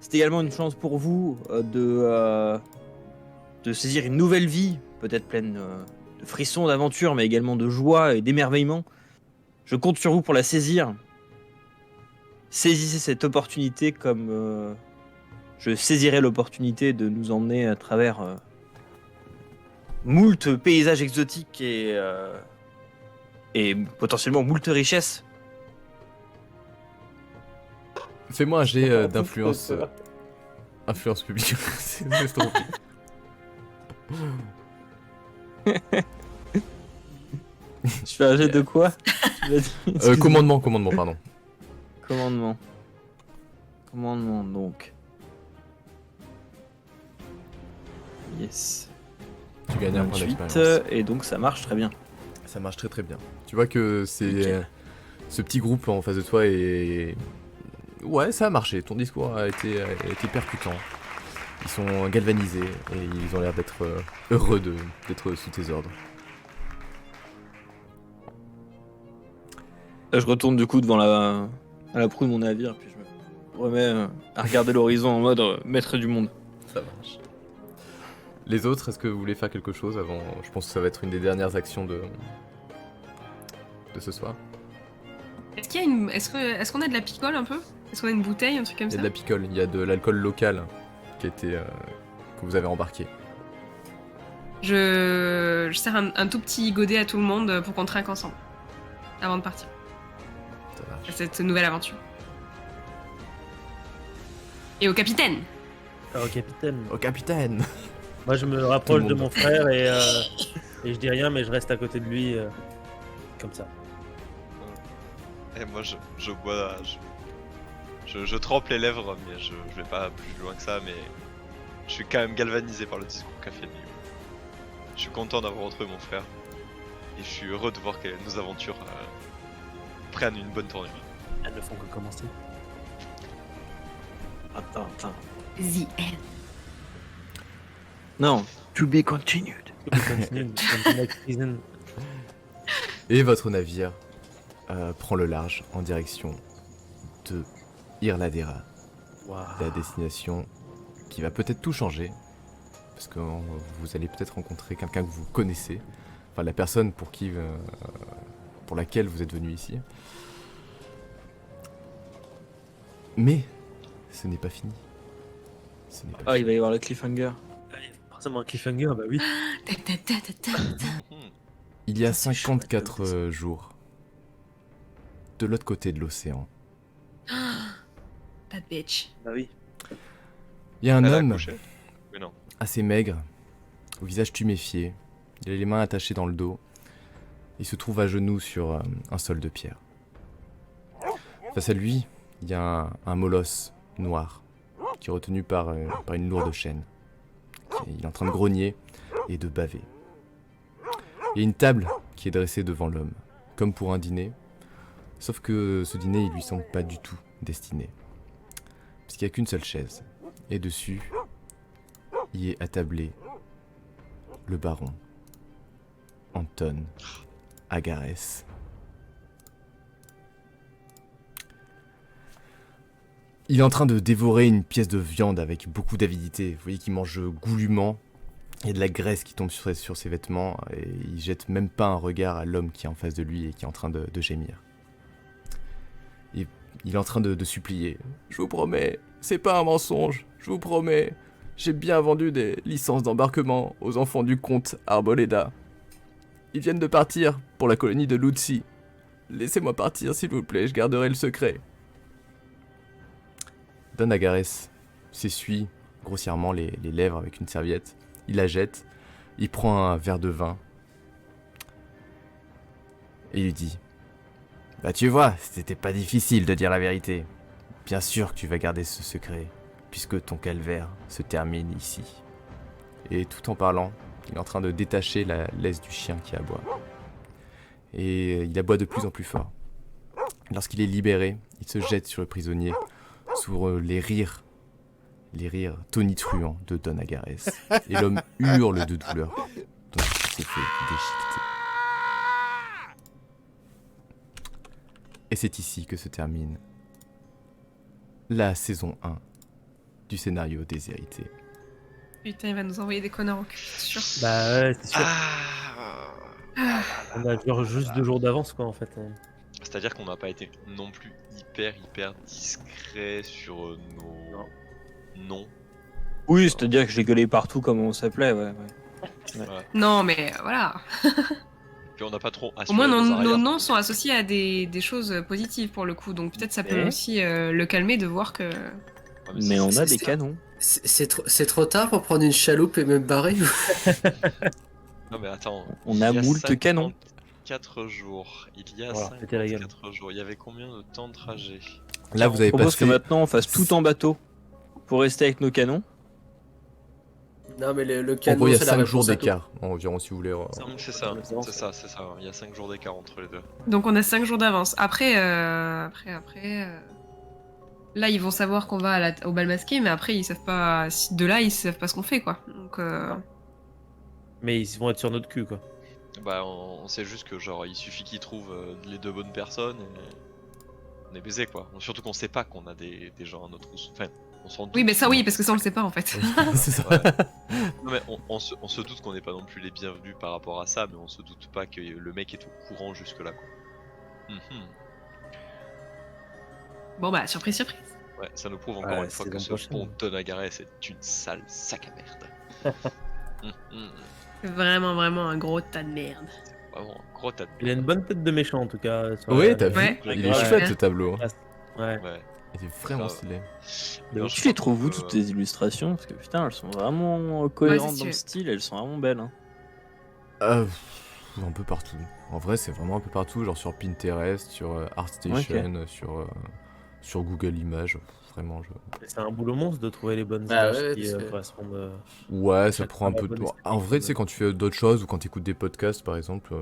C'est également une chance pour vous de saisir une nouvelle vie, peut-être pleine de frissons, d'aventures, mais également de joie et d'émerveillement. Je compte sur vous pour la saisir. Saisissez cette opportunité comme je saisirai l'opportunité de nous emmener à travers moult paysages exotiques et potentiellement moult richesses. Fais-moi un jet d'influence influence publique. C'est trop pire. Je fais un jet de quoi? Tu l'as dit. Excuse-moi. Commandement, pardon. Commandement, donc. Yes. Tu gagnes un point 28, d'expérience. et donc ça marche très bien. Ça marche très très bien. Tu vois que c'est Nickel. ce petit groupe en face de toi et ouais, ça a marché. Ton discours a été percutant. Ils sont galvanisés et ils ont l'air d'être heureux d'être sous tes ordres. Là, je retourne du coup devant à la proue de mon navire, puis je me remets à regarder l'horizon en mode maître du monde. Ça marche. Les autres, est-ce que vous voulez faire quelque chose avant? Je pense que ça va être une des dernières actions de ce soir. Est-ce qu'on a de la picole un peu? Est-ce qu'on a une bouteille, un truc comme Il y a ça? de la picole, il y a de l'alcool local qui a été, que vous avez embarqué. Je sers un tout petit godet à tout le monde pour qu'on trinque ensemble. Avant de partir. Ça marche. À cette nouvelle aventure. Et au capitaine! Alors, capitaine, Au capitaine! moi je me Tout rapproche le de monde. mon frère et je dis rien, mais je reste à côté de lui comme ça. Et moi je bois, je trempe les lèvres, mais je vais pas plus loin que ça, mais je suis quand même galvanisé par le discours qu'a fait Miu. Je suis content d'avoir retrouvé mon frère, et je suis heureux de voir que nos aventures prennent une bonne tournure. Elles ne font que commencer. Attends. The end. Non, to be continued. Continue, comme next season. Et votre navire prend le large en direction de Irladera, Waouh. la destination qui va peut-être tout changer, parce que vous allez peut-être rencontrer quelqu'un que vous connaissez, enfin la personne pour laquelle vous êtes venu ici. Mais ce n'est pas fini. Ce n'est pas Ah, fini. il va y avoir le cliffhanger. Forcément un cliffhanger, bah oui. Il y a Ça, c'est chaud, 54 jours, de l'autre côté de l'océan, That bitch. Bah oui. il y a un Elle a homme accouché? Mais non. assez maigre, au visage tuméfié, il a les mains attachées dans le dos, il se trouve à genoux sur un sol de pierre. Face à lui, il y a un molosse noir, qui est retenu par une lourde chaîne. Il est en train de grogner et de baver. Il y a une table qui est dressée devant l'homme, comme pour un dîner, sauf que ce dîner, il lui semble pas du tout destiné. Parce qu'il n'y a qu'une seule chaise, et dessus, y est attablé le baron Anton Agarès. Il est en train de dévorer une pièce de viande avec beaucoup d'avidité. Vous voyez qu'il mange goulûment. Il y a de la graisse qui tombe sur ses vêtements et il jette même pas un regard à l'homme qui est en face de lui et qui est en train de gémir. Il est en train de supplier. Je vous promets, c'est pas un mensonge, je vous promets. J'ai bien vendu des licences d'embarquement aux enfants du comte Arboleda. Ils viennent de partir pour la colonie de Lutzi. Laissez-moi partir s'il vous plaît, je garderai le secret. Don Agarès s'essuie grossièrement les lèvres avec une serviette. Il la jette, il prend un verre de vin et il lui dit « Bah tu vois, c'était pas difficile de dire la vérité. Bien sûr que tu vas garder ce secret, puisque ton calvaire se termine ici. » Et tout en parlant, il est en train de détacher la laisse du chien qui aboie. Et il aboie de plus en plus fort. Lorsqu'il est libéré, il se jette sur le prisonnier, sur les rires tonitruants de Don Agarès. Et l'homme hurle de douleur, donc il s'est fait déchiqueter. Et c'est ici que se termine la saison 1 du scénario Déshérité. Putain, il va nous envoyer des connards au cul, c'est sûr. Bah ouais, c'est sûr. Ah. On a genre juste 2 jours d'avance quoi en fait. C'est-à-dire qu'on n'a pas été non plus hyper discret sur nos noms. Oui, c'est-à-dire que j'ai gueulé partout comme on s'appelait, ouais. Non, mais voilà. Puis on n'a pas trop Au assuré moins, nos nos arrières. noms sont associés à des choses positives pour le coup. Donc peut-être ça peut Mais- aussi le calmer de voir que. Ouais, Mais on a c'est- des canons. C'est trop tard pour prendre une chaloupe et me barrer. Non mais attends. On a il y moult canons. 4 jours. Il y a Voilà, péter la gueule. 54 jours. Il y avait combien de temps de trajet? Là, vous Je avez propose que passé. maintenant on fasse tout en bateau pour rester avec nos canons. Non, mais le En canon, gros, il y a c'est la 5 réponse jours à tout. d'écart environ, si vous voulez. C'est ça, Ouais, c'est ça. Il y a 5 jours d'écart entre les deux. Donc on a 5 jours d'avance. Après, là ils vont savoir qu'on va au bal masqué, mais après ils savent pas. De là ils savent pas ce qu'on fait quoi. Donc Mais ils vont être sur notre cul, quoi. Bah, on sait juste que genre il suffit qu'ils trouvent les 2 bonnes personnes et on est baisé quoi. Surtout qu'on sait pas qu'on a des gens à notre trousse. Enfin, on s'en doute. oui, mais ça oui, parce que ça on le sait pas en fait. C'est ça. Ouais. Non, mais on se doute qu'on n'est pas non plus les bienvenus par rapport à ça, mais on se doute pas que le mec est au courant jusque là quoi. Bon bah surprise surprise. Ouais, ça nous prouve encore Ouais, une fois c'est que l'an ce prochain. pont de Nagaré c'est une sale sac à merde. Vraiment vraiment un gros tas de merde. Vraiment un gros tas de Il a une bonne tête de méchant en tout cas. sur Ouais, la- t'as vu Ouais. Il est Ouais. chouette ce tableau. Ouais. Ouais. Il est vraiment Grave. stylé. Alors, Tu je les crois trouves où que, toutes tes illustrations? Parce que putain, elles sont vraiment cohérentes c'est dans le sûr. style, elles sont vraiment belles. Hein. Un peu partout. En vrai, c'est vraiment un peu partout, genre sur Pinterest, sur ArtStation, sur Google Images. Vraiment, C'est un boulot monstre de trouver les bonnes Bah images ouais, qui parce que- correspondent. Ouais, ça Chaque prend un fois, peu la de bonne temps. En vrai, tu sais, esthétique, quand tu fais d'autres choses ou quand tu écoutes des podcasts, par exemple,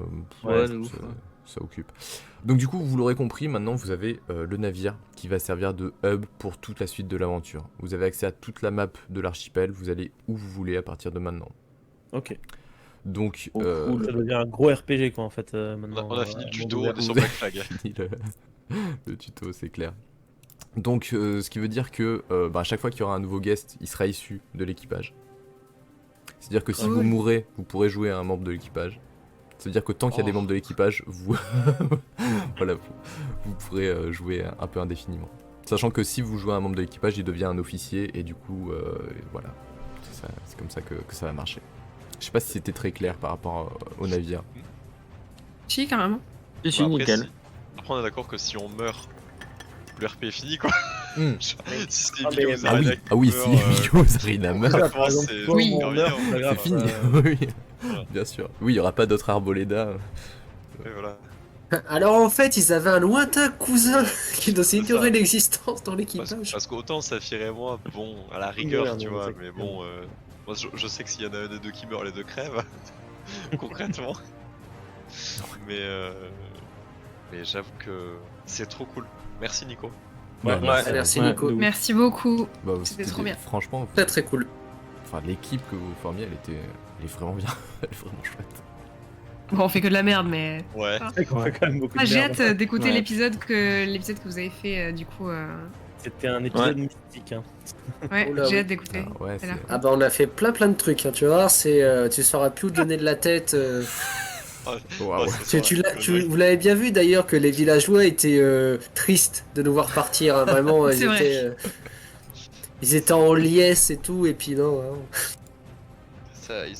Ouais, ça, de ouf, ça- ouais. ça occupe. Donc, du coup, vous l'aurez compris, maintenant vous avez le navire qui va servir de hub pour toute la suite de l'aventure. Vous avez accès à toute la map de l'archipel, vous allez où vous voulez à partir de maintenant. Ok. Donc, Oh, cool. Ça devient un gros RPG quoi en fait maintenant. on a fini le monde tuto, ouvert. on est sur Black Flag. fini le tuto, c'est clair. Donc, ce qui veut dire que à chaque fois qu'il y aura un nouveau guest, il sera issu de l'équipage. C'est-à-dire que si Cool. vous mourrez, vous pourrez jouer à un membre de l'équipage. Ça veut dire que tant qu'il y a des Oh. membres de l'équipage, vous... voilà, vous pourrez jouer un peu indéfiniment. Sachant que si vous jouez à un membre de l'équipage, il devient un officier et du coup, voilà. C'est comme ça que ça va marcher. Je sais pas si c'était très clair par rapport au navire. Si carrément. Je suis Bah, après, nickel. Après, on est d'accord que si on meurt, le RP est fini quoi. Hmm. Si c'est Ah, Emilio mais- Ah oui, Zarina qui ah oui, meurt, si Emilio Zarina meurt, Par franchement, exemple, c'est toi, Oui. on meurt, c'est pas grave, c'est fini. Oui, bien sûr. Oui, il y aura pas d'autres Arboleda. Et voilà. Alors en fait, ils avaient un lointain cousin qui nous C'est ignorait ça. l'existence dans Parce, l'équipage. parce qu'autant Saphir et moi, bon, à la rigueur, Ouais, tu non, vois, c'est mais clair. bon, moi je sais que s'il y en a un des deux qui meurt, les deux crèvent, concrètement. Mais j'avoue que c'est trop cool. Merci Nico. Ouais, Merci Ouais, Nico. de ouf. Merci beaucoup. Bah, C'était trop bien. Franchement, Très très cool. enfin, l'équipe que vous formiez, elle est vraiment bien. Elle est vraiment chouette. Bon, on fait que de la merde, mais. Ouais. C'est qu'on fait quand même beaucoup de J'ai merde. hâte d'écouter Ouais. l'épisode que vous avez fait du coup. C'était un épisode mystique. Hein. Ouais, Oula, j'ai oui. hâte d'écouter. Ah, ouais, Ça a l'air Ah bah on a fait plein de trucs, hein, tu vois, tu sauras plus où donner de la tête. Waouh. Vous l'avez bien vu d'ailleurs que les villageois étaient tristes de nous voir partir, hein, vraiment, C'est vrai. ils étaient en liesse et tout, et puis non. Hein.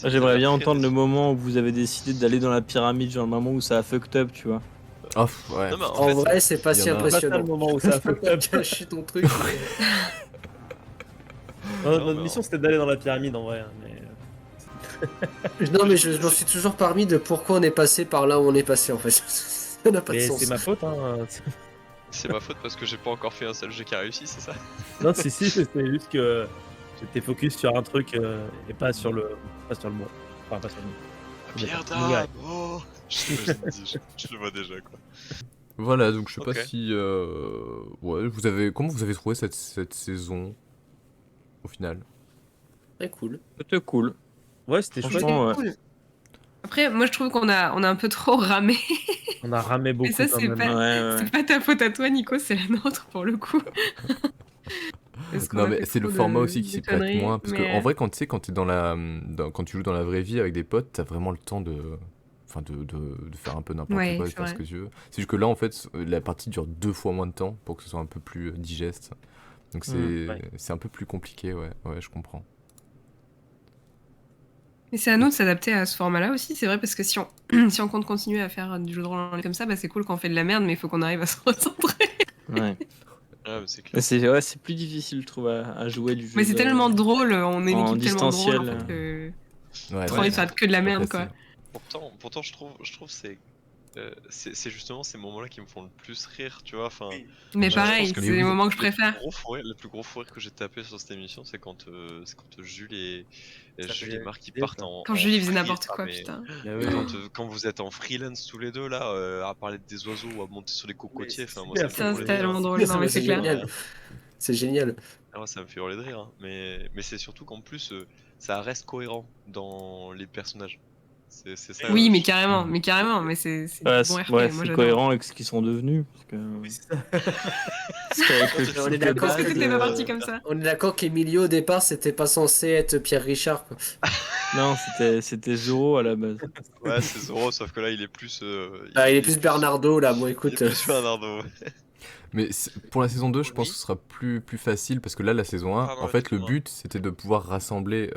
J'aimerais bien entendre le moment où vous avez décidé d'aller dans la pyramide, genre le moment où ça a fucked up, tu vois. Oh, ouais. Non, mais en En fait, vrai, c'est pas il y si en a un. C'est pas ça le impressionnant. moment où ça a fucked up. Cacher ton truc. Notre mission c'était d'aller dans la pyramide en vrai. Hein, mais... Non mais je m'en suis toujours parmi de pourquoi on est passé par là où on est passé en fait. Ça n'a pas de mais sens. c'est ma faute. Hein. c'est ma faute parce que j'ai pas encore fait un seul jet qui a réussi, c'est ça? Non, si, c'était juste que j'étais focus sur un truc et pas sur le mot. Enfin, pas sur le mot. Pierre Ouais. d'âme. Oh, je le vois déjà quoi. Voilà, donc je sais Ok. pas si. Comment vous avez trouvé cette saison au final? Très cool. C'était cool. Ouais, c'était chouette. Franchement, ouais. Cool. Après, moi je trouve qu'on a un peu trop ramé. On a ramé beaucoup ça, quand c'est même. pas- Ouais. C'est pas ta faute à toi, Nico, c'est la nôtre pour le coup. Parce qu'on Non a mais fait c'est le trop format de- aussi qui de s'y prête conneries, moins parce que mais- en vrai quand tu sais quand t'es quand tu joues dans la vraie vie avec des potes t'as vraiment le temps de faire un peu n'importe Ouais, quoi, de c'est faire ce vrai. que tu veux. C'est juste que là en fait la partie dure 2 fois moins de temps pour que ce soit un peu plus digeste. Donc ouais. c'est un peu plus compliqué, ouais je comprends. Mais c'est à nous de s'adapter à ce format-là aussi, c'est vrai, parce que si on, si on compte continuer à faire du jeu de rôle en ligne comme ça, bah c'est cool quand on fait de la merde, mais il faut qu'on arrive à se recentrer. Ouais. Ah, mais c'est clair. Mais c'est plus difficile, je trouve, à jouer du jeu. Mais c'est tellement drôle, on est une en équipe tellement drôle en distanciel, fait, que Ouais, trop envie de faire que de la merde, quoi. Pourtant, je trouve c'est justement ces moments-là qui me font le plus rire, tu vois. Enfin, Mais je pareil, pense que c'est les moments que je préfère. le plus gros fou rire que j'ai tapé sur cette émission, c'est quand Jules et Ça Jules fait et Marc ils idée, partent ça. en Quand Julie faisait free- n'importe ah, quoi, mais putain. Bah oui. quand vous êtes en freelance tous les deux là, à parler des oiseaux ou à monter sur les cocotiers, c'est enfin moi ça me super, fait Ça, hurler c'est de rire. tellement drôle. Non, mais c'est clair. génial. C'est génial. Ah, moi, ça me fait hurler de rire, hein. Mais c'est surtout qu'en plus ça reste cohérent dans les personnages. C'est ça. Oui, mais je- carrément, mais c'est du bon RP. Moi, c'est j'adore. cohérent avec ce qu'ils sont devenus. Parce que... Parce qu'avec le On est type de d'accord Parce que base, c'était pas parti comme ça. On est d'accord qu'Emilio au départ c'était pas censé être Pierre Richard quoi. Non, c'était Zoro à la base. Ouais, c'est Zoro, sauf que là il est plus. Ah, il est plus Bernardo là, bon Il est écoute. plus Bernardo. Mais pour la saison 2, je pense que ce sera plus facile parce que là, la saison 1, Pardon, en fait, le excuse-moi. but c'était de pouvoir rassembler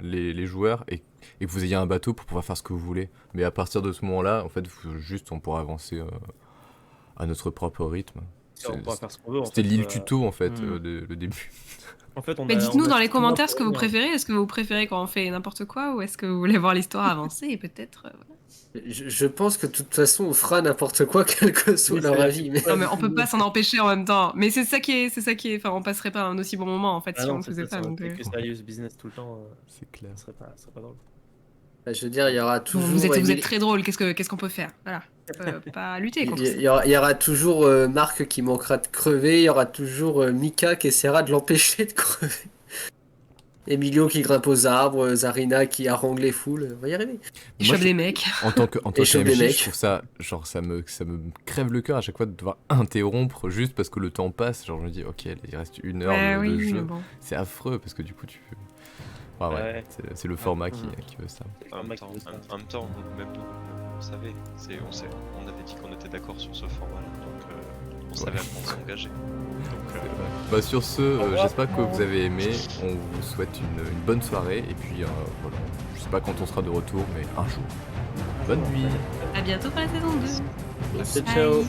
les joueurs et que vous ayez un bateau pour pouvoir faire ce que vous voulez. Mais à partir de ce moment-là, en fait, juste on pourra avancer à notre propre rythme. On pourra faire ce qu'on veut. C'était fait, l'île tuto en fait, Hmm. le début. En fait, Mais dites-nous dans les commentaires ce que vous préférez. Est-ce que vous préférez quand on fait n'importe quoi ou est-ce que vous voulez voir l'histoire avancer et peut-être. Voilà. Je pense que de toute façon on fera n'importe quoi quel que soit Oui, leur c'est- avis. Mais... Non, mais on peut pas s'en empêcher en même temps. Mais c'est ça qui est. Enfin, on passerait pas un aussi bon moment en fait Ah si on non, le c'est faisait ça, pas. ça Donc, aurait été que serious business tout le temps. C'est clair. Ça serait pas drôle. Je veux dire, il y aura Bon, toujours. vous êtes Emilio- très drôle. Qu'est-ce qu'on peut faire? Voilà. On peut pas lutter contre ça. il y aura toujours Marc qui manquera de crever, il y aura toujours Mika qui essaiera de l'empêcher de crever. Emilio qui grimpe aux arbres, Zarina qui harangue les foules, on va y arriver. Il Moi, chope des mecs. En tant que Et chauffe des MJ, mecs. je trouve ça, genre, ça me crève le cœur à chaque fois de devoir interrompre juste parce que le temps passe. Genre, je me dis, ok, il reste 1 heure Ouais, de oui, mais jeu. bon. C'est affreux parce que du coup, tu. Ah ouais, Ouais. c'est le format qui veut ça. En même temps, même nous, on savait. On avait dit qu'on était d'accord sur ce format-là, donc on savait à quoi on s'engageait. Donc, C'est vrai. Bah, sur ce, j'espère que vous avez aimé. On vous souhaite une bonne soirée. Et puis, voilà. Je sais pas quand on sera de retour, mais un jour. Bonne nuit. À bientôt pour la saison 2. Ciao. Bye.